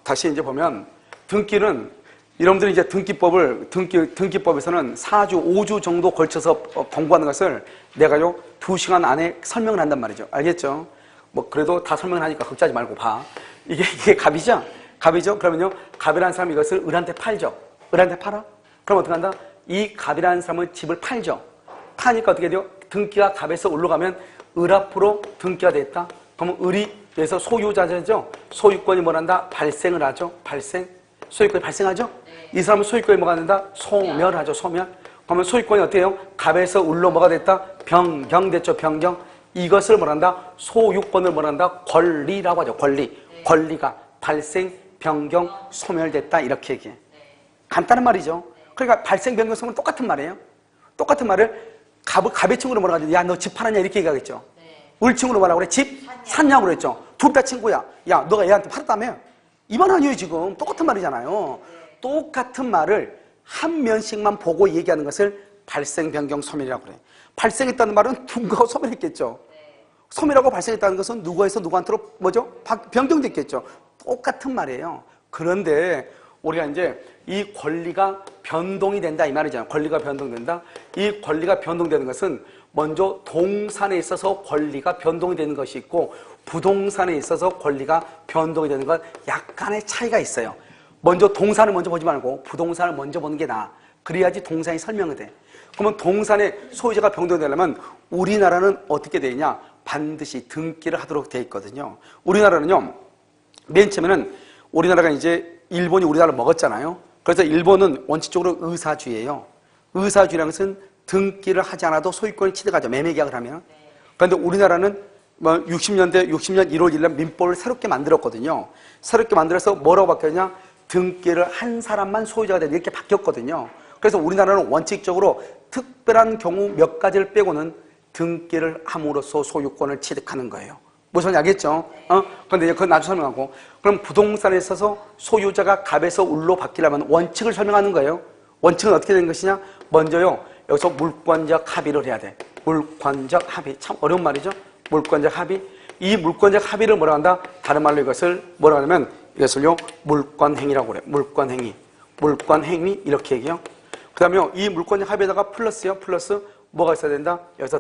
다시 이제 보면 등기는 여러분들이 이제 등기법에서는 4주, 5주 정도 걸쳐서 공부하는 것을 내가요 2시간 안에 설명을 한단 말이죠. 알겠죠? 뭐 그래도 다 설명을 하니까 걱정하지 말고 봐. 이게 갑이죠? 갑이죠? 그러면요 갑이라는 사람이 이것을 을한테 팔죠. 을한테 팔아? 그럼 어떻게 한다? 이 갑이라는 사람은 집을 팔죠. 파니까 어떻게 돼요? 등기가 갑에서 올라가면 을 앞으로 등기가 됐다. 그러면 을이 여기서 소유자죠. 소유권이 뭐란다? 발생을 하죠. 발생. 소유권이 발생하죠? 이 사람은 소유권이 뭐가 된다? 소멸하죠. 소멸. 그러면 소유권이 어떻게 해요? 갑에서 을로 뭐가 됐다? 변경됐죠. 변경. 이것을 뭐란다? 소유권을 뭐란다? 권리라고 하죠. 권리. 권리가 발생, 변경, 소멸됐다. 이렇게 얘기해. 간단한 말이죠. 그러니까 발생, 변경, 소멸은 똑같은 말이에요. 똑같은 말을 갑의 친구로 뭐라고 하죠? 야, 너 집 팔았냐? 이렇게 얘기하겠죠. 을 친구로 뭐라고 그래? 집 샀냐고 그랬죠. 둘 다 친구야. 야, 너가 얘한테 팔았다며? 이 말 아니에요, 지금. 똑같은 말이잖아요. 똑같은 말을 한 면씩만 보고 얘기하는 것을 발생, 변경, 소멸이라고 그래. 발생했다는 말은 누가 소멸했겠죠. 소멸하고 발생했다는 것은 누구에서 누구한테로 뭐죠? 변경됐겠죠. 똑같은 말이에요. 그런데 우리가 이제 이 권리가 변동이 된다 이 말이잖아요. 권리가 변동된다. 이 권리가 변동되는 것은 먼저 동산에 있어서 권리가 변동이 되는 것이 있고 부동산에 있어서 권리가 변동이 되는 건 약간의 차이가 있어요. 먼저 동산을 먼저 보지 말고 부동산을 먼저 보는 게 나아. 그래야지 동산이 설명이 돼. 그러면 동산의 소유자가 변동되려면 우리나라는 어떻게 되어 있냐? 반드시 등기를 하도록 되어 있거든요. 우리나라는요. 맨 처음에는 우리나라가 이제 일본이 우리나라를 먹었잖아요. 그래서 일본은 원칙적으로 의사주의예요. 의사주의라는 것은 등기를 하지 않아도 소유권을 취득하죠. 매매계약을 하면. 그런데 우리나라는 60년 1월 1일 민법을 새롭게 만들었거든요. 새롭게 만들어서 뭐라고 바뀌었냐? 등기를 한 사람만 소유자가 되는 이렇게 바뀌었거든요. 그래서 우리나라는 원칙적으로 특별한 경우 몇 가지를 빼고는 등기를 함으로써 소유권을 취득하는 거예요. 무슨 말인지 알겠죠? 그런데 이제 그건 나중에 설명하고. 그럼 부동산에 있어서 소유자가 갑에서 을로 바뀌려면 원칙을 설명하는 거예요. 원칙은 어떻게 되는 것이냐? 먼저요, 여기서 물권적 합의를 해야 돼. 물권적 합의. 참 어려운 말이죠? 물권적 합의. 이 물권적 합의를 뭐라고 한다? 다른 말로 이것을 뭐라고 하냐면 이것을요, 물권행위라고 그래. 물권행위. 물권행위. 이렇게 얘기해요. 그 다음에 이 물권적 합의에다가 플러스요. 플러스 뭐가 있어야 된다? 여기서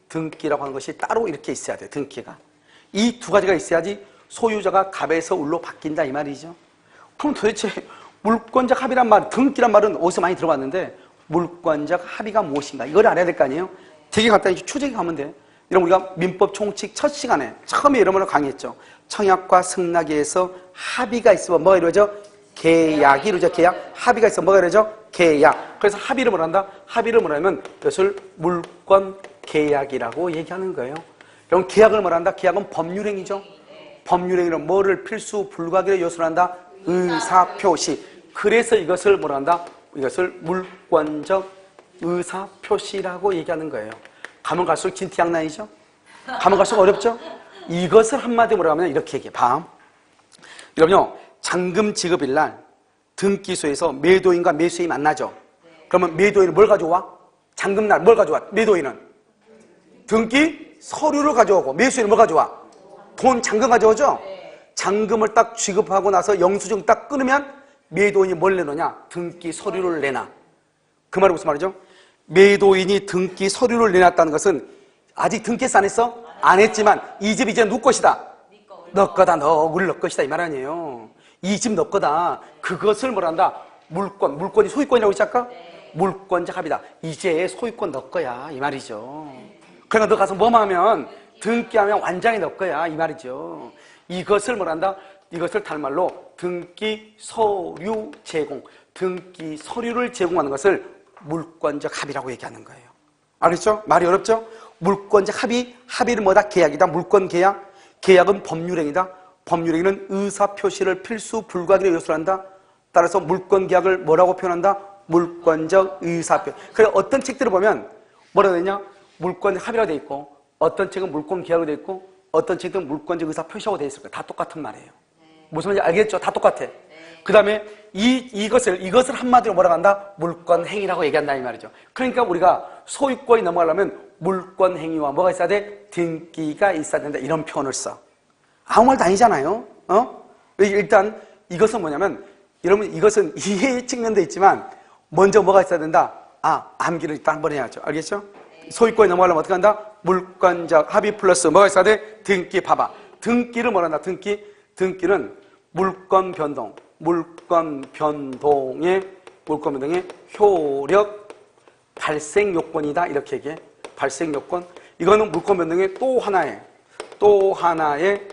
등기라고 하는 것이 따로 이렇게 있어야 돼. 등기가. 이 두 가지가 있어야지 소유자가 갑에서 을로 바뀐다 이 말이죠. 그럼 도대체 물권적 합의란 말, 등기란 말은 어디서 많이 들어봤는데 물권적 합의가 무엇인가? 이걸 알아야 될 거 아니에요? 되게 간단히 추적해 가면 돼. 이런 우리가 민법 총칙 첫 시간에 처음에 여러분을 강의했죠. 청약과 승낙에서 합의가 있으면 뭐가 이루어져? 계약이 이루어져. 계약. 합의가 있으면 뭐가 이루어져? 계약. 그래서 합의를 뭐란다? 합의를 뭐라면 이것을 물권 계약이라고 얘기하는 거예요. 그럼 계약을 뭐란다? 계약은 법률행위죠. 법률행위는 뭐를 필수 불가결의 요소로 한다? 의사표시. 그래서 이것을 뭐란다? 이것을 물권적 의사표시라고 얘기하는 거예요. 가면 갈수록 진티양난이죠? 가면 갈수록 어렵죠? 이것을 한마디로 뭐라고 하면 이렇게 얘기해. 봐. 여러분요, 잔금 지급일 날 등기소에서 매도인과 매수인이 만나죠. 그러면 매도인은 뭘 가져와? 잔금날 뭘 가져와? 매도인은 등기 서류를 가져오고 매수인은 뭘 가져와? 돈 잔금 가져오죠? 잔금을 딱 취급하고 나서 영수증 딱 끊으면 매도인이 뭘 내놓냐? 등기 서류를 내놔. 그 말이 무슨 말이죠? 매도인이 등기 서류를 내놨다는 것은 아직 등기했어 안 했어? 안 했지만 이 집 이제 누구 것이다? 너 거다. 우리 너 것이다 이 말 아니에요. 이 집 너 거다. 그것을 뭐란다? 물권이 소유권이라고 했지 아까? 물권적 합의다. 이제 소유권 너 거야 이 말이죠. 그러니까 너 가서 뭐만 하면 등기하면 완전히 너 거야 이 말이죠. 이것을 뭐란다? 이것을 다른 말로 등기 서류 제공, 등기 서류를 제공하는 것을 물권적 합의라고 얘기하는 거예요. 알겠죠? 말이 어렵죠? 물권적 합의, 합의는 뭐다? 계약이다. 물권 계약, 계약은 법률행위다. 법률행위는 의사표시를 필수 불가결의 요소로 한다. 따라서 물권 계약을 뭐라고 표현한다? 물권적 의사표. 그래서 어떤 책들을 보면 뭐라고 되냐? 물권 합의라고 돼 있고, 어떤 책은 물권 계약으로 돼 있고, 어떤 책은 물권적 의사표시라고 돼 있을 거예요. 다 똑같은 말이에요. 무슨 말인지 알겠죠? 다 똑같아. 그 다음에 이것을 한마디로 뭐라고 한다? 물권행위라고 얘기한다 이 말이죠. 그러니까 우리가 소유권이 넘어가려면 물권행위와 뭐가 있어야 돼? 등기가 있어야 된다 이런 표현을 써. 아무 말도 아니잖아요. 일단 이것은 뭐냐면 여러분 이것은 이해의 측면도 있지만 먼저 뭐가 있어야 된다? 암기를 일단 한번 해야죠. 알겠죠? 소유권이 넘어가려면 어떻게 한다? 물권적 합의 플러스 뭐가 있어야 돼? 등기. 봐봐. 등기를 뭐라 한다? 등기는 물권 변동의 효력 발생 요건이다 이렇게 얘기해. 발생 요건. 이거는 물권 변동의 또 하나의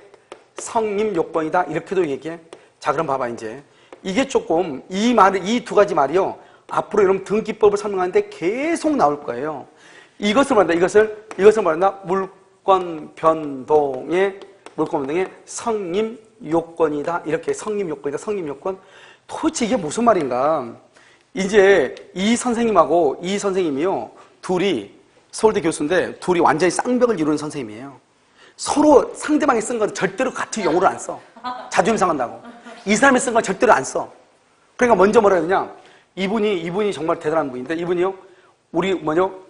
성립 요건이다 이렇게도 얘기해. 자 그럼 봐봐 이제 이게 조금 이 두 가지 말이요 앞으로 여러분 등기법을 설명하는데 계속 나올 거예요. 이것을 말한다. 이것을 말한다. 물권 변동의 성립 요건이다. 이렇게 성립 요건. 도대체 이게 무슨 말인가? 이제 이 선생님하고 이 선생님이요. 둘이 서울대 교수인데 둘이 완전히 쌍벽을 이루는 선생님이에요. 서로 상대방이 쓴 건 절대로 같은 용어를 안 써. 자존심 상한다고. 이 사람이 쓴 건 절대로 안 써. 그러니까 먼저 뭐라 해야 되냐? 이분이 정말 대단한 분인데 이분이요.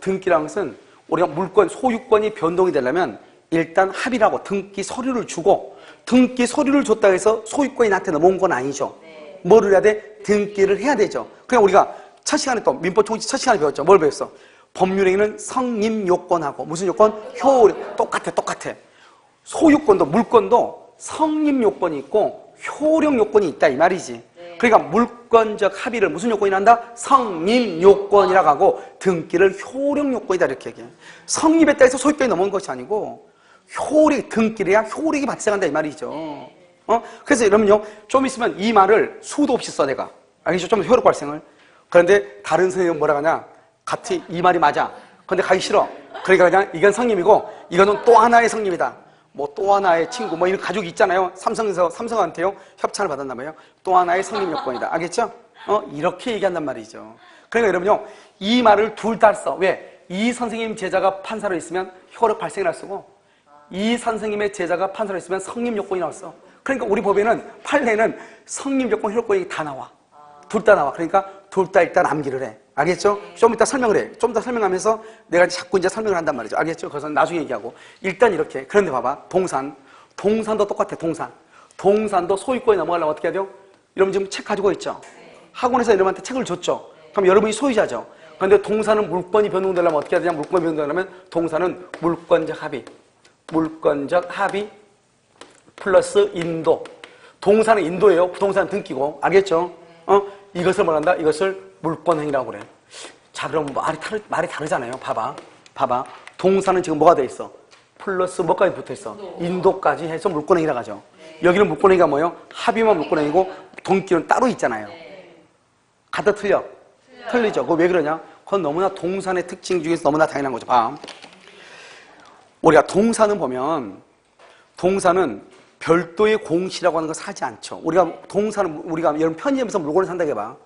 등기라는 것은 우리가 물권, 소유권이 변동이 되려면 일단 합의라고 등기 서류를 주고 등기 서류를 줬다고 해서 소유권이 나한테 넘어온 건 아니죠. 뭐를 해야 돼? 등기를 해야 되죠. 그냥 우리가 첫 시간에 또 민법 총칙 첫 시간에 배웠죠. 뭘 배웠어? 법률행위는 성립 요건하고 무슨 요건? 효력. 똑같아. 소유권도 물권도 성립 요건이 있고 효력 요건이 있다 이 말이지. 그러니까 물권적 합의를 무슨 요건이라 한다? 성립 요건이라고 하고 등기를 효력 요건이다 이렇게 얘기해. 성립했다 해서 소유권이 넘어온 것이 아니고 등기를 해야 효력이 발생한다 이 말이죠. 그래서 여러분요 좀 있으면 이 말을 수도 없이 써 내가. 알겠죠? 좀 효력 발생을. 그런데 다른 선생님은 뭐라 하냐? 같이 이 말이 맞아. 근데 가기 싫어. 그러니까 그냥 이건 성립이고 이거는 또 하나의 성립이다. 뭐 또 하나의 친구 이런 가족이 있잖아요. 삼성한테요 협찬을 받았나 봐요. 또 하나의 성립 요건이다. 알겠죠? 이렇게 얘기한단 말이죠. 그러니까 여러분요 이 말을 둘 다 써. 왜? 이 선생님 제자가 판사로 있으면 효력 발생이라 쓰고 이 선생님의 제자가 판사로 있으면 성립 요건이라고 써. 그러니까 우리 법에는 판례는 성립 요건, 효력권이 다 나와. 둘 다 나와. 그러니까 둘 다 일단 암기를 해. 알겠죠? 좀 이따 설명을 해. 좀 이따 설명하면서 내가 자꾸 이제 설명을 한단 말이죠. 알겠죠? 그래서 나중에 얘기하고. 일단 이렇게. 그런데 봐봐. 동산도 똑같아. 동산도 소유권이 넘어가려면 어떻게 해야 돼요? 여러분 지금 책 가지고 있죠? 학원에서 여러분한테 책을 줬죠? 그럼 여러분이 소유자죠? 그런데 동산은 물권이 변동되려면 어떻게 해야 되냐? 물권이 변동되려면 동산은 물권적 합의 플러스 인도. 동산은 인도예요. 부동산 등기고. 알겠죠? 이것을 뭐란다? 이것을 물권행위라고 그래. 자, 그럼 말이 다르잖아요. 봐봐. 동산은 지금 뭐가 돼 있어? 플러스 뭐까지 붙어 있어? 인도까지 해서 물권행위라고 하죠. 여기는 물권행위가 뭐예요? 합의만 물권행위고 등기는 따로 있잖아요. 같아 틀려? 틀리죠. 그거 왜 그러냐? 그건 너무나 동산의 특징 중에서 너무나 당연한 거죠. 봐. 우리가 동사는 보면, 동사는 별도의 공시라고 하는 거 사지 않죠. 우리가 동사는, 우리가 여러분 편의점에서 물건을 산다고 해봐.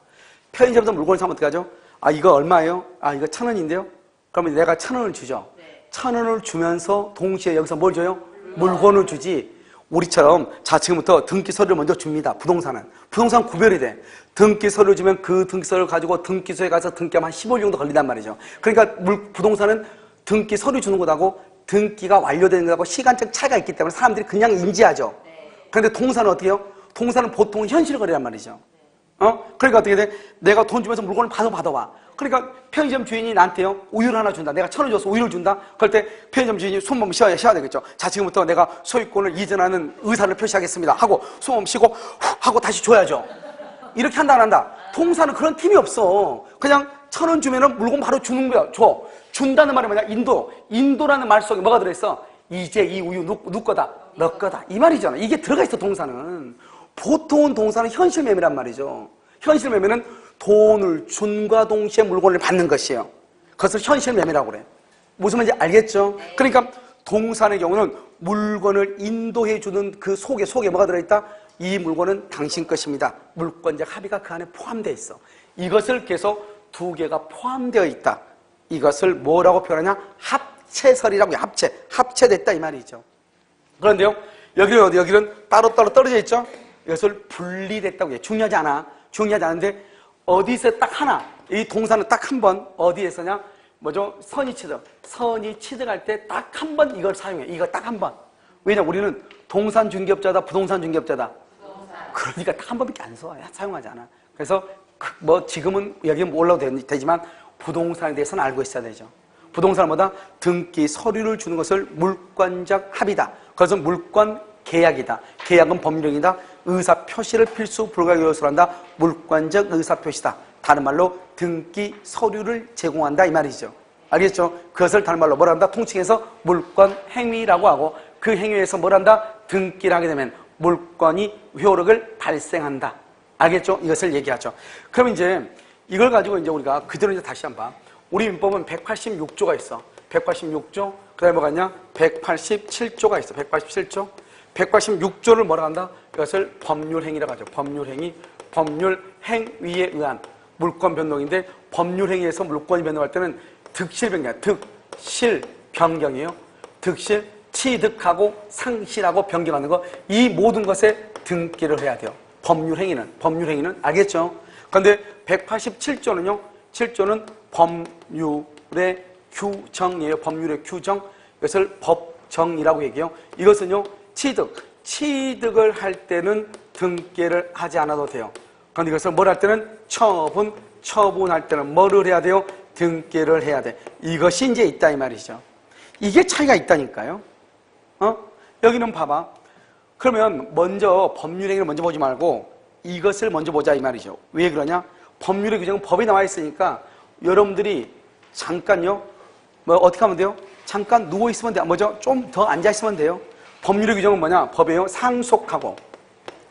편의점에서 물건을 사면 어떻게 하죠? 아, 이거 얼마예요? 아, 이거 1,000원인데요? 그러면 내가 1,000원을 주죠. 1,000원을 주면서 동시에 여기서 뭘 줘요? 물건을 주지. 우리처럼 자, 지금부터 등기 서류를 먼저 줍니다. 부동산은. 부동산 구별이 돼. 등기 서류를 주면 그 등기 서류를 가지고 등기소에 가서 등기하면 한 15일 정도 걸린단 말이죠. 그러니까 부동산은 등기 서류 주는 것하고 등기가 완료되는 것하고 시간적 차이가 있기 때문에 사람들이 그냥 인지하죠. 그런데 동사는 어떻게 해요? 동사는 보통 현실 거래란 말이죠. 그러니까 어떻게 돼? 내가 돈 주면서 물건을 받아봐. 그러니까 편의점 주인이 나한테요, 우유를 하나 준다. 내가 1,000원 줘서 우유를 준다. 그럴 때 편의점 주인이 숨 쉬어야 되겠죠. 자, 지금부터 내가 소유권을 이전하는 의사를 표시하겠습니다. 하고 숨 쉬고 후 하고 다시 줘야죠. 이렇게 한다 안 한다? 동사는 그런 팀이 없어. 그냥 1,000원 주면은 물건 바로 주는 거야. 줘. 준다는 말이 뭐냐? 인도라는 말 속에 뭐가 들어있어? 이제 이 우유 누구 거다? 너 거다. 이 말이잖아. 이게 들어가 있어, 동사는. 보통은 동사는 현실 매매란 말이죠. 현실 매매는 돈을 준과 동시에 물건을 받는 것이에요. 그것을 현실 매매라고 그래. 무슨 말인지 알겠죠? 그러니까 동사의 경우는 물건을 인도해주는 그 속에 뭐가 들어있다? 이 물건은 당신 것입니다. 물권적 합의가 그 안에 포함되어 있어. 이것을 계속 두 개가 포함되어 있다. 이것을 뭐라고 표현하냐? 합체설이라고 해요. 합체됐다 이 말이죠. 그런데요, 여기는 따로따로 떨어져 있죠? 이것을 분리됐다고 해요. 중요하지 않은데 어디서 딱 하나, 이 동사는 딱 한 번 어디에 쓰냐? 뭐죠? 선의 취득할 때 딱 한 번 이걸 사용해. 이거 딱 한 번. 왜냐? 우리는 동산 중개업자다, 부동산 중개업자다. 그러니까 딱 한 번밖에 안 써. 사용하지 않아. 그래서 뭐 지금은 여기는 올라도 되지만 부동산에 대해서는 알고 있어야 되죠. 부동산은 뭐다? 등기 서류를 주는 것을 물권적 합의다. 그것은 물권 계약이다. 계약은 법률행위다. 의사 표시를 필수 불가결 요소로 한다. 물권적 의사 표시다. 다른 말로 등기 서류를 제공한다 이 말이죠. 알겠죠? 그것을 다른 말로 뭐라 한다? 통칭해서 물권 행위라고 하고 그 행위에서 뭘 한다? 등기를 하게 되면 물권이 효력을 발생한다. 알겠죠? 이것을 얘기하죠. 그럼 이제 이걸 가지고 이제 우리가 그대로 이제 다시 한번 봐. 우리 민법은 186조가 있어. 186조. 그 다음에 뭐가 있냐? 187조가 있어. 187조. 186조를 뭐라 한다? 이것을 법률행위라고 하죠. 법률행위. 법률행위에 의한 물권 변동인데 법률행위에서 물권이 변동할 때는 득실변경. 득실 변경이에요. 득실, 취득하고 상실하고 변경하는 거. 이 모든 것에 등기를 해야 돼요. 법률행위는 알겠죠? 그런데 187조는요. 7조는 법률의 규정이에요. 법률의 규정. 이것을 법정이라고 얘기해요. 이것은요. 취득을 할 때는 등기를 하지 않아도 돼요. 그런데 이것을 뭘 할 때는 처분할 때는 뭐를 해야 돼요? 등기를 해야 돼. 이것이 이제 있다 이 말이죠. 이게 차이가 있다니까요. 여기는 봐봐. 그러면 먼저 법률행위를 먼저 보지 말고 이것을 먼저 보자 이 말이죠. 왜 그러냐? 법률의 규정은 법에 나와 있으니까 여러분들이 잠깐요. 뭐 어떻게 하면 돼요? 잠깐 누워 있으면 돼요. 뭐죠? 좀 더 앉아 있으면 돼요. 법률의 규정은 뭐냐? 법에요. 상속하고.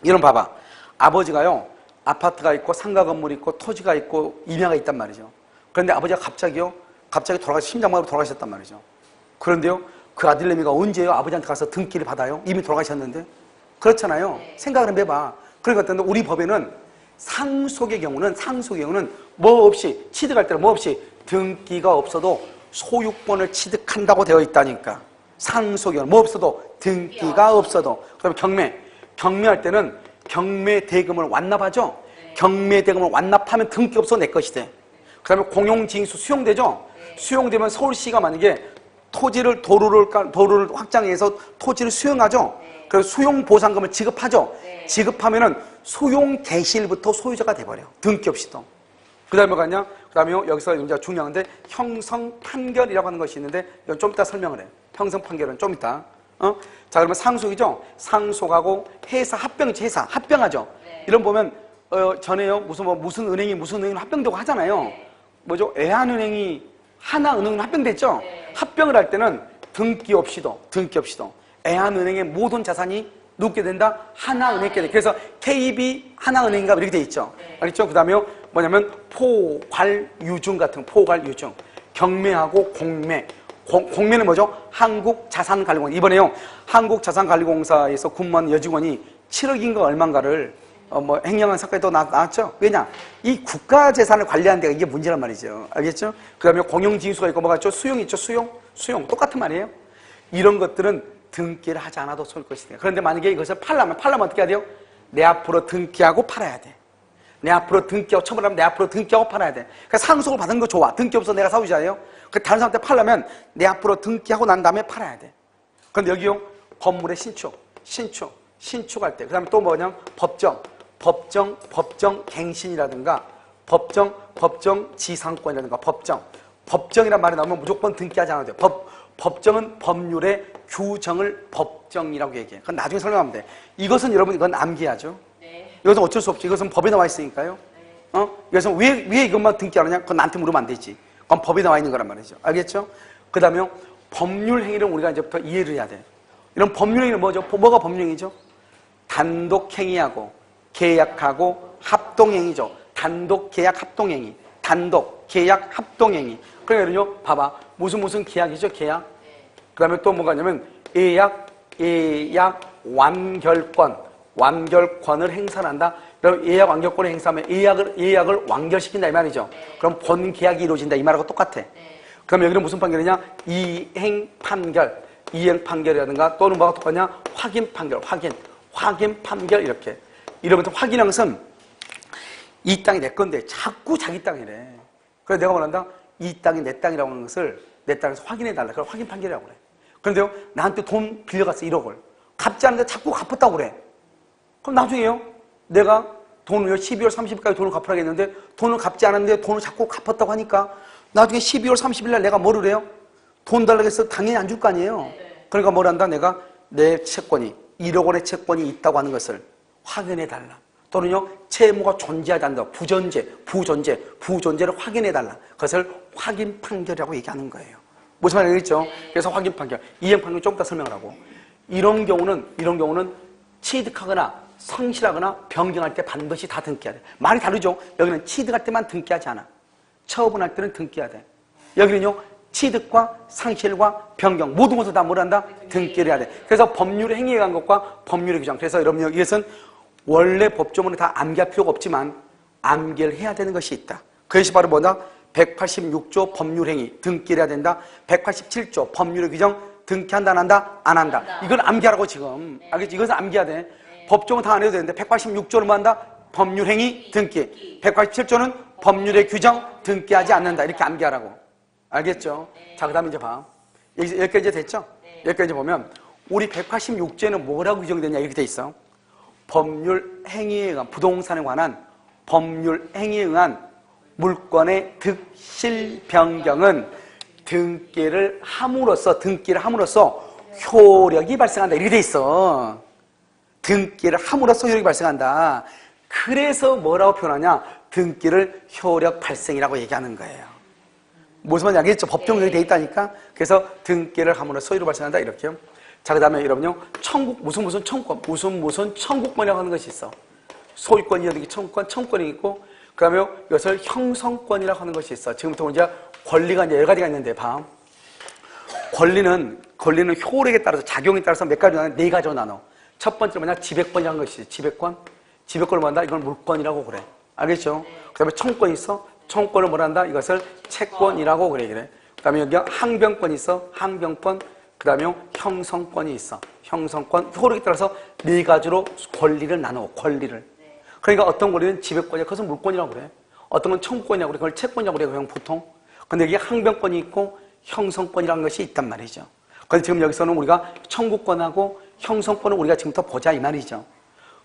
이런 봐봐. 아버지가요. 아파트가 있고 상가 건물이 있고 토지가 있고 임야가 있단 말이죠. 그런데 아버지가 갑자기 심장마비로 돌아가셨단 말이죠. 그런데요. 그 아들내미가 언제요? 아버지한테 가서 등기를 받아요? 이미 돌아가셨는데? 그렇잖아요. 생각을 한번 해봐. 그러니까 우리 법에는 상속의 경우는 뭐 없이 취득할 때는 뭐 없이 등기가 없어도 소유권을 취득한다고 되어 있다니까. 상속의 경우는 뭐 없어도 등기가 없어도. 그다음에 경매할 때는 경매 대금을 완납하죠. 경매 대금을 완납하면 등기 없어 내 것이 돼. 그다음에 공용징수 수용되죠. 수용되면 서울시가 만약에 도로를 확장해서 토지를 수용하죠. 그래서 수용보상금을 지급하죠. 지급하면은 수용 개시일부터 소유자가 돼버려. 등기 없이도. 그 다음에 뭐가 있냐? 그 다음에 여기서 이제 중요한데 형성 판결이라고 하는 것이 있는데 이건 좀 이따 설명을 해. 형성 판결은 좀 이따. 자, 그러면 상속이죠. 상속하고 합병하죠. 이런 보면 전에요 무슨 은행으로 합병되고 하잖아요. 뭐죠? 애한은행이 하나은행은 합병됐죠. 합병을 할 때는 등기 없이도 애한은행의 모든 자산이 눕게 된다. 하나은행께 돼. 그래서 KB 하나은행인가 이렇게 돼 있죠. 알겠죠? 그 다음에 뭐냐면 포괄유증 같은 포괄유증. 경매하고 공매. 공매는 뭐죠? 한국자산관리공사. 이번에요, 한국자산관리공사에서 근무한 여직원이 7억인가 얼마인가를 횡령한 사건이 또 나왔죠? 왜냐? 이 국가재산을 관리하는 데가 이게 문제란 말이죠. 알겠죠? 그 다음에 공영징수가 있고 뭐가 있죠? 수용 있죠? 수용. 똑같은 말이에요. 이런 것들은 등기를 하지 않아도 소일 것이다. 그런데 만약에 이것을 팔려면 어떻게 해야 돼요? 내 앞으로 등기하고 팔아야 돼. 내 앞으로 등기하고 처분하면 내 앞으로 등기하고 팔아야 돼. 그러니까 상속을 받은 거 좋아. 등기 없어 내가 사오잖아요. 그 다른 사람한테 팔려면 내 앞으로 등기하고 난 다음에 팔아야 돼. 그런데 여기요, 건물의 신축할 때. 그 다음에 또 뭐냐? 법정갱신이라든가 법정지상권이라든가 법정이란 말이 나오면 무조건 등기하지 않아도 돼요. 법정은 법률의 규정을 법정이라고 얘기해. 그건 나중에 설명하면 돼. 이것은 여러분, 이건 암기하죠. 네. 이것은 어쩔 수 없지. 이것은 법에 나와 있으니까요. 이것은 왜 이것만 등기하느냐? 그건 나한테 물으면 안 되지. 그건 법에 나와 있는 거란 말이죠. 알겠죠? 그 다음에 법률 행위를 우리가 이제부터 이해를 해야 돼. 이런 법률 행위는 뭐죠? 뭐가 법률행위죠? 단독 행위하고 계약하고 합동행위죠. 단독 계약 합동행위. 단독 계약 합동행위. 그러니까요, 봐봐. 무슨 계약이죠? 계약. 그 다음에 또 뭐가 있냐면 예약 완결권을 행사한다. 그럼 예약 완결권을 행사하면 예약을 완결시킨다 이 말이죠. 그럼 본 계약이 이루어진다 이 말하고 똑같아. 그럼 여기는 무슨 판결이냐? 이행 판결이라든가 또는 뭐가 똑같냐? 확인 판결 이렇게. 이러면서 확인한 것은 이 땅이 내 건데 자꾸 자기 땅이래. 그래서 내가 말한다. 이 땅이 내 땅이라고 하는 것을 내 땅에서 확인해달라. 그걸 확인 판결이라고 그래. 그런데요, 나한테 돈 빌려갔어 1억을. 갚지 않는데 자꾸 갚았다고 그래. 그럼 나중에요, 내가 돈을 12월 30일까지 돈을 갚으라고 했는데 돈을 갚지 않았는데 돈을 자꾸 갚았다고 하니까 나중에 12월 30일 날 내가 뭐를 해요? 돈 달라고 해서 당연히 안 줄 거 아니에요. 그러니까 뭘 한다? 내가 내 채권이 1억 원의 채권이 있다고 하는 것을 확인해달라. 또는요, 채무가 존재하지 않는다. 부존재를 확인해달라. 그것을 확인 판결이라고 얘기하는 거예요. 무슨 말이겠죠? 그래서 확인 판결, 이행 판결 조금 더 설명을 하고. 이런 경우는 취득하거나 상실하거나 변경할 때 반드시 다 등기해야 돼. 말이 다르죠? 여기는 취득할 때만 등기하지 않아. 처분할 때는 등기해야 돼. 여기는요, 취득과 상실과 변경 모든 것을 다 뭘 한다? 등기를 해야 돼. 그래서 법률의 행위에 관한 것과 법률의 규정. 그래서 여러분 이것은 원래 법조문에 다 암기할 필요가 없지만 암기를 해야 되는 것이 있다. 그것이 바로 뭐다? 186조 법률행위 등기를 해야 된다. 187조 법률의 규정 등기한다 안 한다? 안 한다. 이건 암기하라고 지금. 알겠지? 이것은 암기해야 돼. 법조문 다 안 해도 되는데 186조는 뭐 한다? 법률행위 등기. 187조는 법률의 규정 등기하지 않는다. 이렇게 암기하라고. 알겠죠? 자, 그 다음에 이제 봐. 여기까지 이제 됐죠? 여기까지 보면 우리 186조에는 뭐라고 규정되냐 이렇게 돼 있어. 법률 행위에 의한, 부동산에 관한 법률 행위에 의한 물권의 득실 변경은 등기를 함으로써 효력이 발생한다. 이렇게 돼 있어. 등기를 함으로써 효력이 발생한다. 그래서 뭐라고 표현하냐? 등기를 효력 발생이라고 얘기하는 거예요. 무슨 말인지 알겠죠? 법정이 돼 있다니까. 그래서 등기를 함으로써 효력이 발생한다. 이렇게요. 자, 그 다음에 여러분요, 무슨 청구권이라고 하는 것이 있어. 소유권이라든지 청구권이 있고, 그 다음에 이것을 형성권이라고 하는 것이 있어. 지금부터 이제 권리가 이제 여러 가지가 있는데, 봐. 권리는 효력에 따라서, 작용에 따라서 몇 가지로 나눠? 네 가지로 나눠. 첫 번째로 뭐냐? 지배권이라는 것이 있어. 지배권을 뭐한다? 이걸 물권이라고 그래. 알겠죠? 그 다음에 청권이 있어. 청권을 뭐란다? 이것을 채권이라고 그래. 그 다음에 여기 항변권이 있어. 항변권. 그 다음에 형성권이 있어. 형성권. 효력에 따라서 네 가지로 권리를 나눠. 권리를. 그러니까 어떤 권리는 지배권이야. 그것은 물권이라고 그래. 어떤 건 청구권이라고 그래. 그걸 채권이라고 그래. 그냥 보통. 근데 여기 항변권이 있고 형성권이라는 것이 있단 말이죠. 그런데 지금 여기서는 우리가 청구권하고 형성권을 우리가 지금부터 보자 이 말이죠.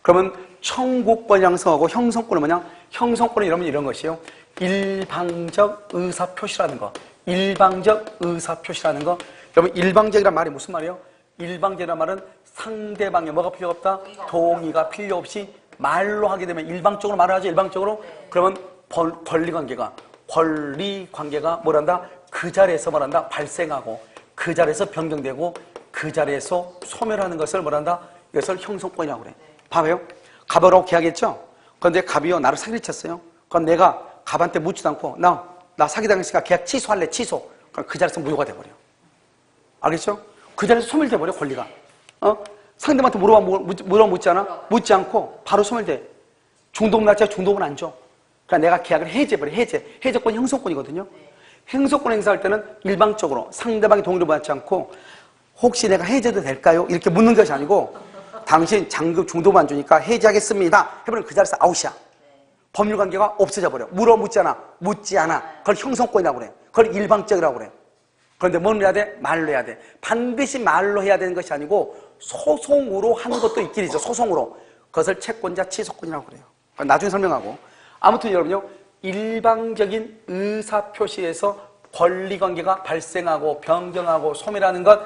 그러면 청구권 형성하고 형성권은 뭐냐? 형성권은 여러분 이런 것이에요. 일방적 의사표시라는 거. 일방적 의사표시라는 거. 여러분 일방적이란 말이 무슨 말이에요? 일방적이란 말은 상대방의 뭐가 필요 없다? 동의가 필요 없이 말로 하게 되면 일방적으로 말을 하죠. 일방적으로. 그러면 권리관계가 뭐란다? 그 자리에서 뭐란다? 발생하고 그 자리에서 변경되고 그 자리에서 소멸하는 것을 뭐란다? 이것을 형성권이라고 그래. 봐봐요. 갑이라고 계약했죠? 그런데 갑이요 나를 사기를 쳤어요. 그럼 내가 갑한테 묻지도 않고 나 사기당했으니까 계약 취소할래, 취소. 그럼 그 자리에서 무효가 돼버려. 알겠죠? 그 자리에서 소멸돼버려, 권리가. 상대방한테 물어봐 묻지 않아? 묻지 않고 바로 소멸돼. 중도금 날짜 중도금은 안 줘. 그러니까 내가 계약을 해제해버려, 해제권이 형성권이거든요. 행소권 행사할 때는 일방적으로 상대방의 동의를 받지 않고 혹시 내가 해제도 될까요? 이렇게 묻는 것이 아니고 당신 잔금 중도금 안 주니까 해제하겠습니다. 해버리면 그 자리에서 아웃이야. 법률관계가 없어져 버려. 묻지 않아. 그걸 형성권이라고 그래. 그걸 일방적이라고 그래. 그런데 뭘 해야 돼? 말로 해야 돼. 반드시 말로 해야 되는 것이 아니고 소송으로 하는 것도 있긴 있죠. 소송으로. 그것을 채권자 취소권이라고 그래요. 나중에 설명하고. 아무튼 여러분요, 일방적인 의사표시에서 권리관계가 발생하고 변경하고 소멸하는 것,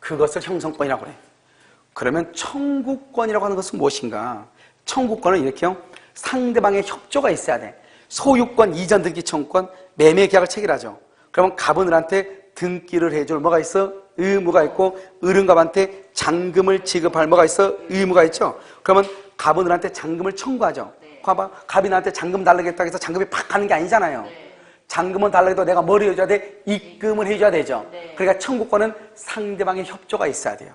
그것을 형성권이라고 그래. 그러면 청구권이라고 하는 것은 무엇인가? 청구권은 이렇게요. 상대방의 협조가 있어야 돼. 소유권, 이전 등기 청구권, 매매 계약을 체결하죠. 그러면 갑은을한테 등기를 해줄 뭐가 있어? 의무가 있고, 을은갑한테 잔금을 지급할 뭐가 있어? 의무가 있죠. 그러면 갑은을한테 잔금을 청구하죠. 봐봐, 갑이 나한테 잔금 달라겠다고 해서 잔금이 팍 가는 게 아니잖아요. 잔금은 달라고 해도 내가 뭘 해줘야 돼? 입금을 해줘야 되죠. 그러니까 청구권은 상대방의 협조가 있어야 돼요.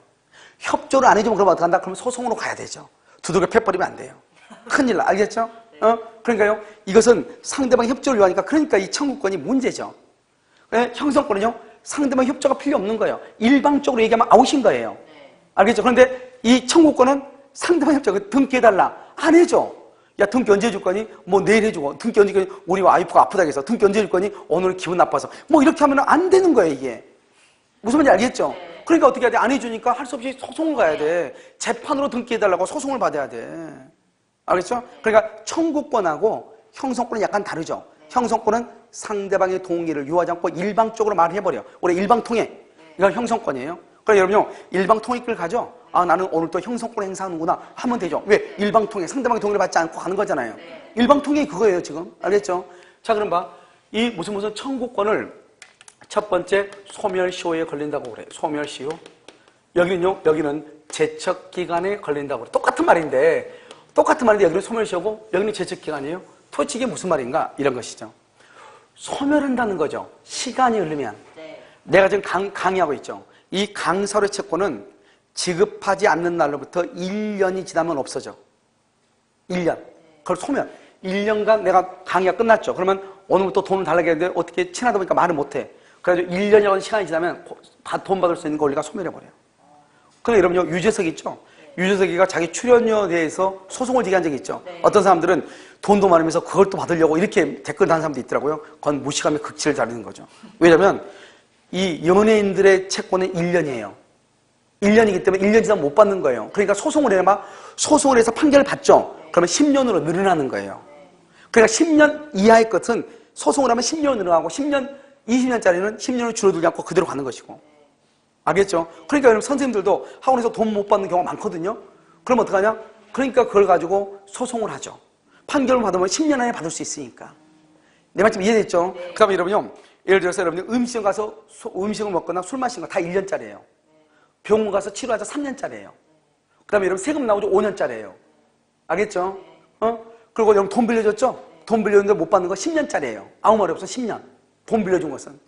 협조를 안 해주면 그러면 어떡한다? 그러면 소송으로 가야 되죠. 두들겨 패버리면 안 돼요. 큰일 나. 알겠죠? 그러니까요, 이것은 상대방의 협조를 요하니까, 그러니까 이 청구권이 문제죠. 형성권은요, 상대방 협조가 필요 없는 거예요. 일방적으로 얘기하면 아웃인 거예요. 알겠죠? 그런데 이 청구권은 상대방 협조가 등기해달라. 안 해줘. 야, 등기 언제 해줄 거니? 뭐 내일 해주고. 등기 언제 해줄 거니? 우리 와이프가 아프다고 해서. 등기 언제 해줄 거니? 오늘 기분 나빠서. 뭐 이렇게 하면 안 되는 거예요, 이게. 무슨 말인지 알겠죠? 그러니까 어떻게 해야 돼? 안 해주니까 할 수 없이 소송을 가야 돼. 재판으로 등기해달라고 소송을 받아야 돼. 알겠죠? 그러니까 청구권하고 형성권은 약간 다르죠. 형성권은 상대방의 동의를 요하지 않고 일방적으로 말을 해버려. 우리 일방통행. 이건 형성권이에요. 그러니까 여러분요, 일방통행을 가죠. 아, 나는 오늘 또 형성권을 행사하는구나 하면 되죠. 왜? 일방통행. 상대방의 동의를 받지 않고 가는 거잖아요. 일방통행이 그거예요, 지금. 알겠죠? 자, 그럼 봐. 이 무슨 청구권을 첫 번째 소멸시효에 걸린다고 그래요. 소멸시효. 여기는 제척기간에 걸린다고 그래요. 똑같은 말인데 여기는 소멸시효고 여기는 제척기간이에요. 도대체 이게 무슨 말인가? 이런 것이죠. 소멸한다는 거죠. 시간이 흐르면. 내가 지금 강의하고 있죠. 이 강서류 채권은 지급하지 않는 날로부터 1년이 지나면 없어져. 1년. 그걸 소멸. 1년간 내가 강의가 끝났죠. 그러면 오늘부터 돈을 달라고 했는데 어떻게 친하다 보니까 말을 못해. 그래가지고 1년이라는 시간이 지나면 돈 받을 수 있는 권리가 소멸해버려요. 그럼 여러분요, 유재석 있죠? 유재석이가 자기 출연료에 대해서 소송을 제기한 적이 있죠. 어떤 사람들은 돈도 많으면서 그걸 또 받으려고 이렇게 댓글 다는 사람도 있더라고요. 그건 무식함의 극치를 다루는 거죠. 왜냐면 이 연예인들의 채권은 1년이에요. 1년이기 때문에 1년 지나면 못 받는 거예요. 그러니까 소송을 해서 판결을 받죠. 그러면 10년으로 늘어나는 거예요. 그러니까 10년 이하의 것은 소송을 하면 10년 늘어나고 10년, 20년짜리는 10년을 줄어들지 않고 그대로 가는 것이고. 알겠죠? 그러니까 여러분 선생님들도 학원에서 돈 못 받는 경우가 많거든요. 그럼 어떡하냐? 그러니까 그걸 가지고 소송을 하죠. 판결을 받으면 10년 안에 받을 수 있으니까. 내 말씀 이해됐죠? 그 다음에 여러분요, 예를 들어서 여러분들 음식점 가서 음식을 먹거나 술 마시는 거 다 1년짜리예요. 병원 가서 치료하자 3년짜리예요. 그 다음에 여러분 세금 나오죠? 5년짜리예요. 알겠죠? 그리고 여러분 돈 빌려줬죠? 돈 빌려줬는데 못 받는 거 10년짜리예요. 아무 말이 없어. 10년. 돈 빌려준 것은.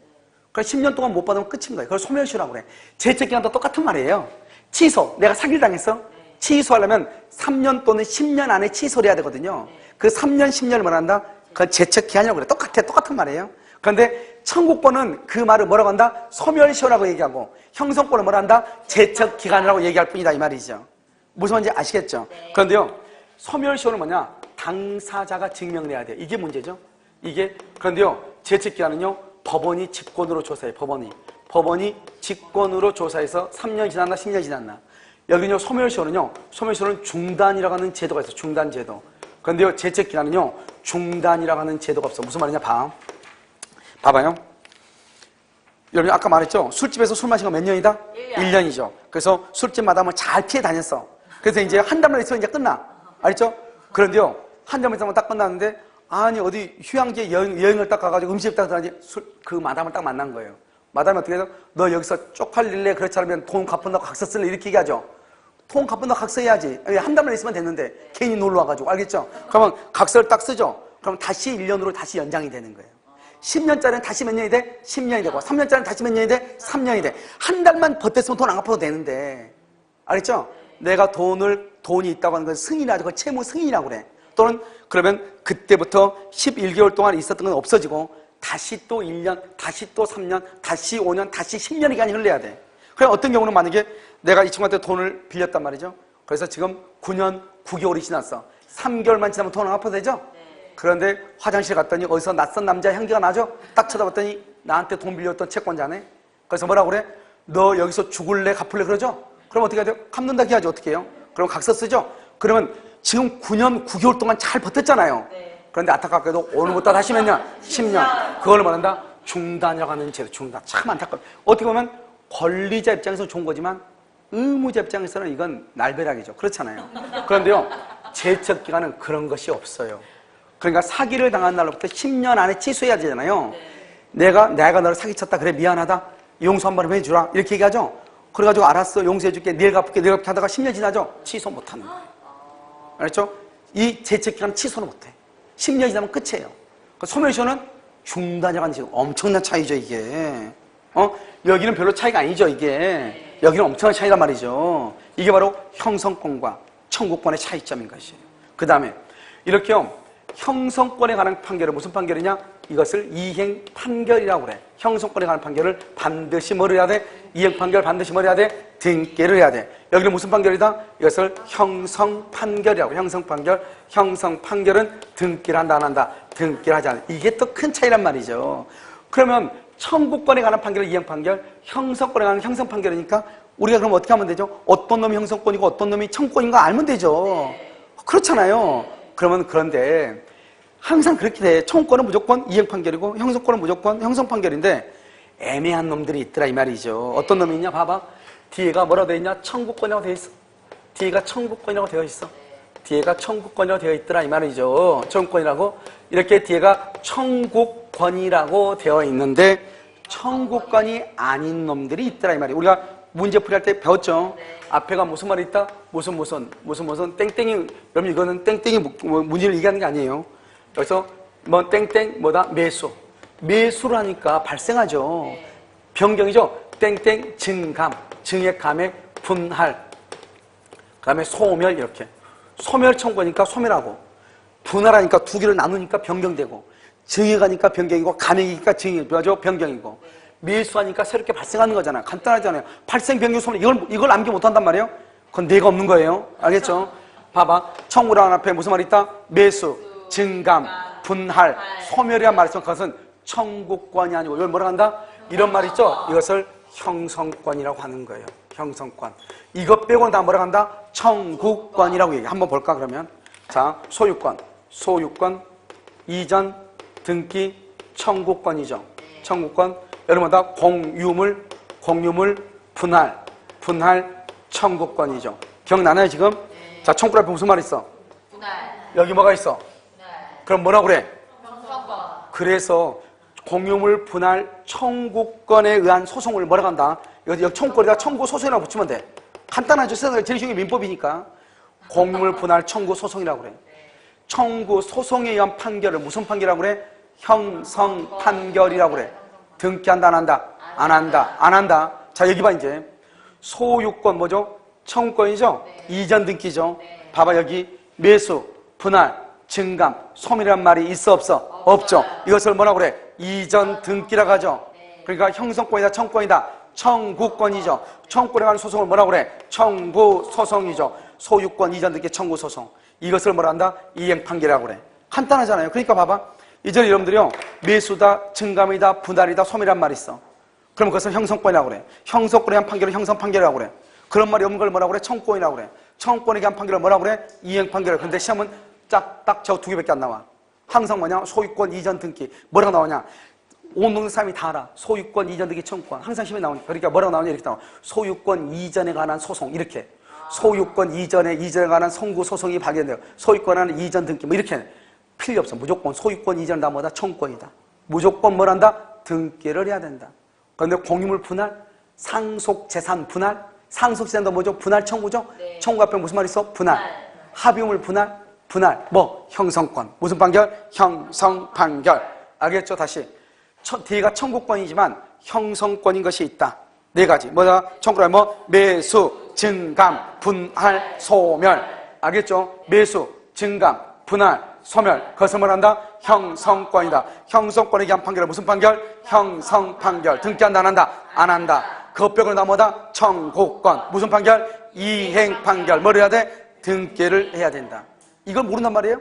그러니까 10년 동안 못 받으면 끝인 거예요. 그걸 소멸시효라고 그래. 제척기간도 똑같은 말이에요. 취소. 내가 사기를 당했어? 취소하려면 3년 또는 10년 안에 취소를 해야 되거든요. 그 3년, 10년을 말한다? 그건 제척기한이라고 그래. 똑같은 말이에요. 그런데 청구권은 그 말을 뭐라고 한다? 소멸시효라고 얘기하고, 형성권은 뭐라 한다? 제척기간이라고 얘기할 뿐이다 이 말이죠. 무슨 말인지 아시겠죠? 그런데요, 소멸시효는 뭐냐? 당사자가 증명을 해야 돼요. 이게 문제죠. 그런데요, 제척기간은요, 법원이 직권으로 조사해. 법원이 직권으로 조사해서 3년 지났나 10년 지났나. 여기는요, 소멸시효는 중단이라고 하는 제도가 있어요. 중단제도. 그런데요, 제척기간은요, 중단이라고 하는 제도가 없어. 무슨 말이냐? 봐봐요. 여러분 아까 말했죠? 술집에서 술 마신 거 몇 년이다? 1년이죠. 그래서 술집 마담을 잘 피해 다녔어. 그래서 이제 한 달만 있으면 이제 끝나. 알죠? 그런데요, 한 달만 있으면 딱 끝났는데, 아니 어디 휴양지에 여행을 딱 가가지고 음식을 딱 들어가지 그 마담을 딱 만난 거예요. 마담이 어떻게 해서 너 여기서 쪽팔릴래? 그렇지 않으면 돈 갚은다고 각서 쓸래? 이렇게 얘기하죠. 돈 갚은다고 각서 해야지. 한 달만 있으면 됐는데 괜히 놀러 와가지고. 알겠죠? 그러면 각서를 딱 쓰죠. 그럼 다시 1년으로 다시 연장이 되는 거예요. 10년짜리는 다시 몇 년이 돼? 10년이 되고 3년짜리는 다시 몇 년이 돼? 3년이 돼. 한 달만 버텼으면 돈 안 갚아도 되는데 알겠죠? 내가 돈이 있다고 하는 건 승인이라고 그걸 채무 승인이라고 그래. 또는 그러면 그때부터 11개월 동안 있었던 건 없어지고 다시 또 1년, 다시 또 3년, 다시 5년, 다시 10년의 기간이 흘러야 돼. 그럼 어떤 경우는 만약에 내가 이 친구한테 돈을 빌렸단 말이죠. 그래서 지금 9년 9개월이 지났어. 3개월만 지나면 돈 안 갚아도 되죠? 그런데 화장실 갔더니 어디서 낯선 남자 향기가 나죠? 딱 쳐다봤더니 나한테 돈 빌렸던 채권자네. 그래서 뭐라고 그래? 너 여기서 죽을래 갚을래 그러죠? 그럼 어떻게 해야 돼요? 갚는다 해야지. 어떻게 해요? 그럼 각서 쓰죠? 그러면 지금 9년 9개월 동안 잘 버텼잖아요. 그런데 안타깝게도 오늘부터 다시 몇 년? 10년. 그걸 말한다? 중단이라고 하는 제도. 중단. 참 안타깝다. 어떻게 보면 권리자 입장에서는 좋은 거지만 의무자 입장에서는 이건 날벼락이죠. 그렇잖아요. 그런데요, 제척기간은 그런 것이 없어요. 그러니까 사기를 당한 날로부터 10년 안에 취소해야 되잖아요. 내가 너를 사기쳤다. 그래, 미안하다. 용서 한 번 해주라. 이렇게 얘기하죠. 그래가지고 알았어. 용서해줄게. 내일 갚을게. 하다가 10년 지나죠. 취소 못하는 거예요. 알았죠? 이 제척기간 취소는 못해. 10년 지나면 끝이에요. 소멸시효는 중단이라고 하는 엄청난 차이죠, 이게. 여기는 별로 차이가 아니죠, 이게. 여기는 엄청난 차이란 말이죠. 이게 바로 형성권과 청구권의 차이점인 것이에요. 그 다음에 이렇게요, 형성권에 관한 판결은 무슨 판결이냐? 이것을 이행 판결이라고 그래. 형성권에 관한 판결을 반드시 뭘 해야 돼? 이행 판결 반드시 뭘 해야 돼? 등기를 해야 돼. 여기는 무슨 판결이다? 이것을 형성 판결이라고. 형성 판결. 형성 판결은 등기를 한다 안 한다? 등기를 하지 않아. 이게 또 큰 차이란 말이죠. 그러면 청구권에 관한 판결을 이행 판결, 형성권에 관한 형성 판결이니까 우리가 그럼 어떻게 하면 되죠? 어떤 놈이 형성권이고 어떤 놈이 청구권인가 알면 되죠. 그렇잖아요. 그러면 그런데 항상 그렇게 돼. 청구권은 무조건 이행 판결이고 형성권은 무조건 형성 판결인데 애매한 놈들이 있더라 이 말이죠. 어떤 놈이 있냐? 봐봐. 뒤에가 뭐라고 되어 있냐? 청구권이라고 되어 있어. 뒤에가 청구권이라고 되어 있어. 뒤에가 청구권이라고 되어 있더라 이 말이죠. 청구권이라고. 이렇게 뒤에가 청구권이라고 되어 있는데 청구권이 아닌 놈들이 있더라 이 말이에요. 우리가 문제풀이 할 때 배웠죠. 앞에가 무슨 말이 있다? 무슨 땡땡이. 여러분 이거는 땡땡이 문제를 얘기하는 게 아니에요. 여기서 뭐 땡땡 뭐다? 매수. 매수를 하니까 발생하죠. 변경이죠. 땡땡 증감. 증액 감액 분할. 그 다음에 소멸 이렇게. 소멸 청구니까 소멸하고 분할하니까 두 개를 나누니까 변경되고 증액하니까 변경이고 감액이니까 증액 변경이고 매수하니까 새롭게 발생하는 거잖아요. 간단하잖아요. 발생, 변경, 소멸 이걸 남기 못한단 말이에요. 그건 내가 없는 거예요. 알겠죠? 봐봐. 청구라는 앞에 무슨 말이 있다? 매수, 증감, 분할, 소멸이란 말이 있으면 그것은 청구권이 아니고 이걸 뭐라 한다? 이런 말 있죠? 이것을 형성권이라고 하는 거예요. 형성권. 이것 빼고는 다 뭐라 한다? 청구권이라고 얘기해. 한번 볼까 그러면? 자, 소유권, 이전, 등기, 청구권이죠. 청구권. 여러분 다 공유물, 분할, 청구권이죠. 기억나나요 지금? 자, 청구권 앞에 무슨 말 있어? 분할. 여기 뭐가 있어? 분할. 그럼 뭐라고 그래? 형성권. 그래서 공유물, 분할, 청구권에 의한 소송을 뭐라고 한다? 여기 청구권에다 청구 소송이라고 붙이면 돼. 간단하죠. 세상에 제일 중요한 민법이니까. 공유물, 분할, 청구 소송이라고 그래. 청구 소송에 의한 판결을 무슨 판결이라고 그래? 형성 판결이라고 그래. 등기한다 안 한다? 안 한다. 안 한다. 자, 여기 봐 이제. 소유권 뭐죠? 청구권이죠? 이전 등기죠? 봐봐 여기 매수, 분할, 증감, 소멸이란 말이 있어 없어? 없죠. 이것을 뭐라고 그래? 이전 등기라고 하죠. 그러니까 형성권이다 청구권이다? 청구권이죠. 청구권에 관한 소송을 뭐라고 그래? 청구소송이죠. 소유권 이전 등기 청구소송. 이것을 뭐라 한다? 이행 판결이라고 그래. 간단하잖아요. 그러니까 봐봐. 이제 여러분들이요. 매수다, 증감이다, 분할이다, 소멸이란 말이 있어. 그럼 그것을 형성권이라고 그래. 형성권에 대한 판결을 형성 판결이라고 그래. 그런 말이 없는 걸 뭐라고 그래? 청구권이라고 그래. 청구권에 대한 판결을 뭐라고 그래? 이행 판결. 근데 시험은 딱 저 두 개밖에 안 나와. 항상 뭐냐? 소유권 이전 등기. 뭐라고 나오냐? 온 동네 사람이 다 알아. 소유권 이전 등기 청구권. 항상 시험에 나오니까. 그러니까 뭐라고 나오냐? 이렇게 나와. 소유권 이전에 관한 소송. 이렇게. 소유권 이전에 관한 선고 소송이 발견돼요. 소유권하는 이전 등기. 뭐 이렇게. 필요 없어. 무조건 소유권 이전 다 뭐다? 청구권이다. 무조건 뭘 한다? 등기를 해야 된다. 그런데 공유물 분할, 상속재산 분할, 상속재산도 뭐죠? 분할 청구죠? 청구 앞에 무슨 말 있어? 분할. 합의물 분할, 분할, 형성권. 무슨 판결? 형성 판결. 알겠죠? 다시. 뒤가 청구권이지만 형성권인 것이 있다. 네 가지. 뭐다? 청구권 매수, 증감, 분할, 소멸. 알겠죠? 매수, 증감, 분할, 소멸. 그것을 뭐란다? 형성권이다. 형성권에 의한 판결은 무슨 판결? 형성 판결. 등기한다, 안 한다? 안 한다. 그것 빼고 나 뭐다? 청구권. 무슨 판결? 이행 판결. 뭘 해야 돼? 등기를 해야 된다. 이걸 모른단 말이에요?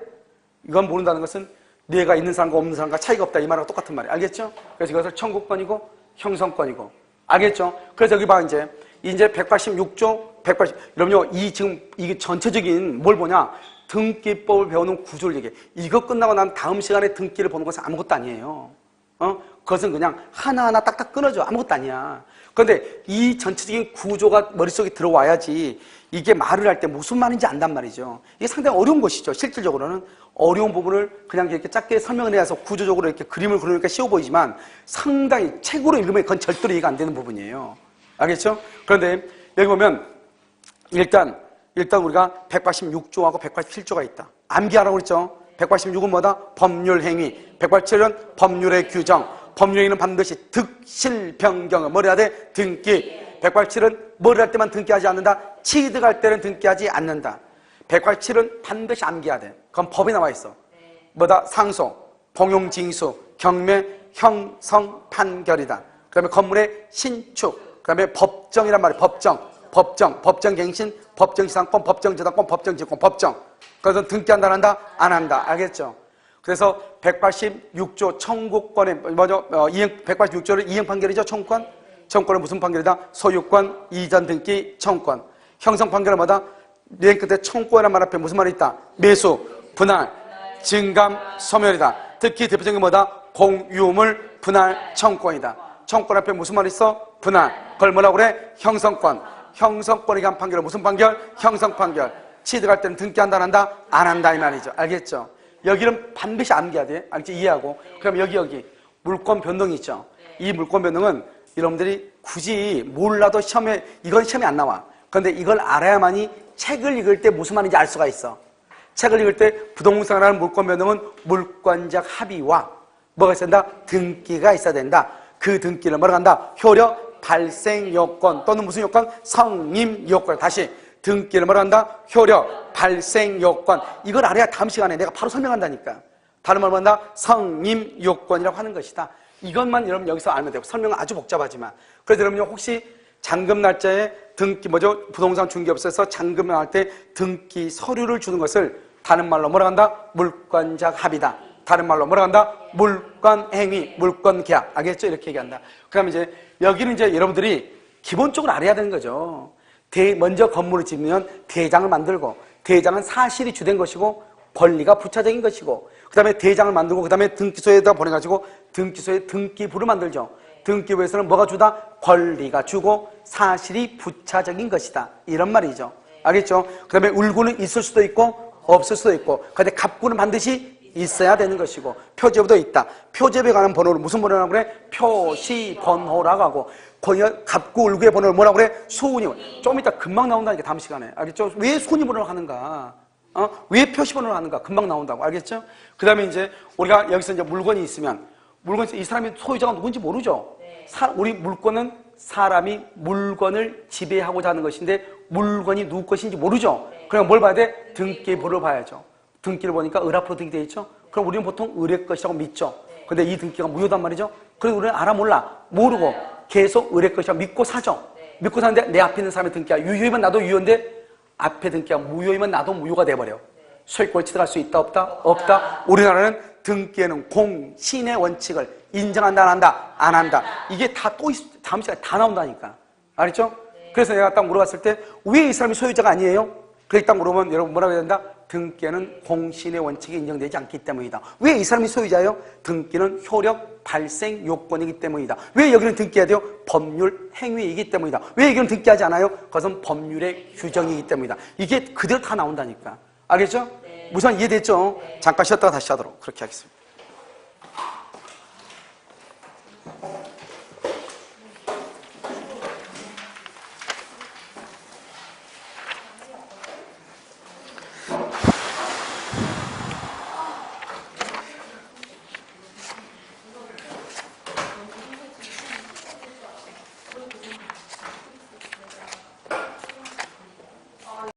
이건 모른다는 것은 뇌가 있는 사람과 없는 사람과 차이가 없다. 이 말하고 똑같은 말이에요. 알겠죠? 그래서 이것을 청구권이고 형성권이고. 알겠죠? 그래서 여기 봐, 이제 186조, 180. 여러분요, 지금 이게 전체적인 뭘 보냐? 등기법을 배우는 구조를 얘기해. 이거 끝나고 난 다음 시간에 등기를 보는 것은 아무것도 아니에요. 그것은 그냥 하나하나 딱딱 끊어져. 아무것도 아니야. 그런데 이 전체적인 구조가 머릿속에 들어와야지 이게 말을 할 때 무슨 말인지 안단 말이죠. 이게 상당히 어려운 것이죠. 실질적으로는 어려운 부분을 그냥 이렇게 짧게 설명을 해서 구조적으로 이렇게 그림을 그리니까 쉬워 보이지만 상당히 책으로 읽으면 그건 절대로 이해가 안 되는 부분이에요. 알겠죠? 그런데 여기 보면 일단 우리가 186조하고 187조가 있다. 암기하라고 그랬죠? 186은 뭐다? 법률 행위. 187은 법률의 규정. 법률 행위는 반드시 득실 변경을 뭘 해야 돼? 등기. 187은 뭘 할 때만 등기하지 않는다? 취득할 때는 등기하지 않는다. 187은 반드시 암기해야 돼. 그건 법에 나와 있어. 뭐다? 상소, 공용징수, 경매, 형성 판결이다. 그 다음에 건물의 신축, 그 다음에 법정이란 말이야. 법정갱신, 법정시상권, 법정저당권, 법정지권, 법정. 그래서 등기한다, 안 한다? 안 한다. 알겠죠? 그래서 186조 청구권의, 186조를 이행 판결이죠, 청구권? 청구권은 무슨 판결이다? 소유권, 이전 등기, 청구권. 형성 판결은 뭐다? 여행 끝에 청구권이라는 말 앞에 무슨 말이 있다? 매수, 분할, 증감, 소멸이다. 특히 대표적인 게 뭐다? 공유물, 분할, 청구권이다. 청구권 앞에 무슨 말이 있어? 분할. 그걸 뭐라고 그래? 형성권. 형성권에 의한 판결은 무슨 판결? 형성 판결. 취득할 때는 등기한다, 안 한다? 안 한다, 이 말이죠. 알겠죠? 여기는 반드시 암기해야 돼. 알겠지? 이해하고. 그럼 여기. 물권 변동이 있죠? 이 물권 변동은 여러분들이 굳이 몰라도 이건 시험에 안 나와. 그런데 이걸 알아야만이 책을 읽을 때 무슨 말인지 알 수가 있어. 책을 읽을 때 부동산이라는 물권 변동은 물권적 합의와 뭐가 있어야 된다? 등기가 있어야 된다. 그 등기를 뭐라고 한다? 효력 발생 요건 또는 무슨 요건? 성립 요건. 다시 등기를 뭐라고 한다? 효력 발생 요건. 이걸 알아야 다음 시간에 내가 바로 설명한다니까. 다른 말로 한다? 성립 요건이라고 하는 것이다. 이것만 여러분 여기서 알면 되고 설명은 아주 복잡하지만 그래서 여러분 혹시 잔금 날짜에 부동산 중개업소에서 잔금 날 때 등기 서류를 주는 것을 다른 말로 뭐라고 한다? 물권적 합의다. 다른 말로 뭐라고 한다? 물권 행위, 물권 계약. 알겠죠? 이렇게 얘기한다. 그다음에 이제 여기는 이제 여러분들이 기본적으로 알아야 되는 거죠. 먼저 건물을 짓면 대장을 만들고 대장은 사실이 주된 것이고 권리가 부차적인 것이고 그 다음에 대장을 만들고 그 다음에 등기소에다 보내가지고 등기소에 등기부를 만들죠. 등기부에서는 뭐가 주다? 권리가 주고 사실이 부차적인 것이다. 이런 말이죠. 알겠죠? 그 다음에 울구는 있을 수도 있고 없을 수도 있고 그런데 갑구는 반드시 있어야 되는 것이고 표제부도 있다. 표제부에 관한 번호를 무슨 번호라고 그래? 표시번호라고 하고 갑구 울구의 번호를 뭐라고 그래? 수운이. 좀 이따 금방 나온다니까 다음 시간에. 알겠죠? 왜 수운이 번호를 하는가? 왜 표시번호를 하는가? 금방 나온다고. 알겠죠? 그 다음에 이제 우리가 여기서 이제 물건이 있으면 이 사람이 소유자가 누군지 모르죠? 우리 물건은 사람이 물건을 지배하고자 하는 것인데 물건이 누구 것인지 모르죠? 그럼 뭘 봐야 돼? 등기부를 봐야죠. 등기를 보니까 을 앞으로 등기되어 있죠? 그럼 우리는 보통 을의 것이라고 믿죠? 근데 이 등기가 무효단 말이죠? 그래서 우리는 알아 몰라? 모르고 계속 을의 것이라고 믿고 사죠? 믿고 사는데 내 앞에 있는 사람의 등기가 유효이면 나도 유효인데 앞에 등기가 무효이면 나도 무효가 돼버려. 소유권을 취득할 수 있다 없다? 없다. 우리나라는 등기에는 공신의 원칙을 인정한다 안 한다? 안 한다. 이게 다 또 다음 시간에 다 나온다니까. 알겠죠? 그래서 내가 딱 물어봤을 때 왜 이 사람이 소유자가 아니에요? 그렇게 딱 물어보면 여러분 뭐라고 해야 된다? 등기에는 공신의 원칙이 인정되지 않기 때문이다. 왜 이 사람이 소유자예요? 등기는 효력 발생 요건이기 때문이다. 왜 여기는 등기해야 돼요? 법률 행위이기 때문이다. 왜 여기는 등기하지 않아요? 그것은 법률의 규정이기 때문이다. 이게 그대로 다 나온다니까. 알겠죠? 우선 이해됐죠? 잠깐 쉬었다가 다시 하도록 그렇게 하겠습니다.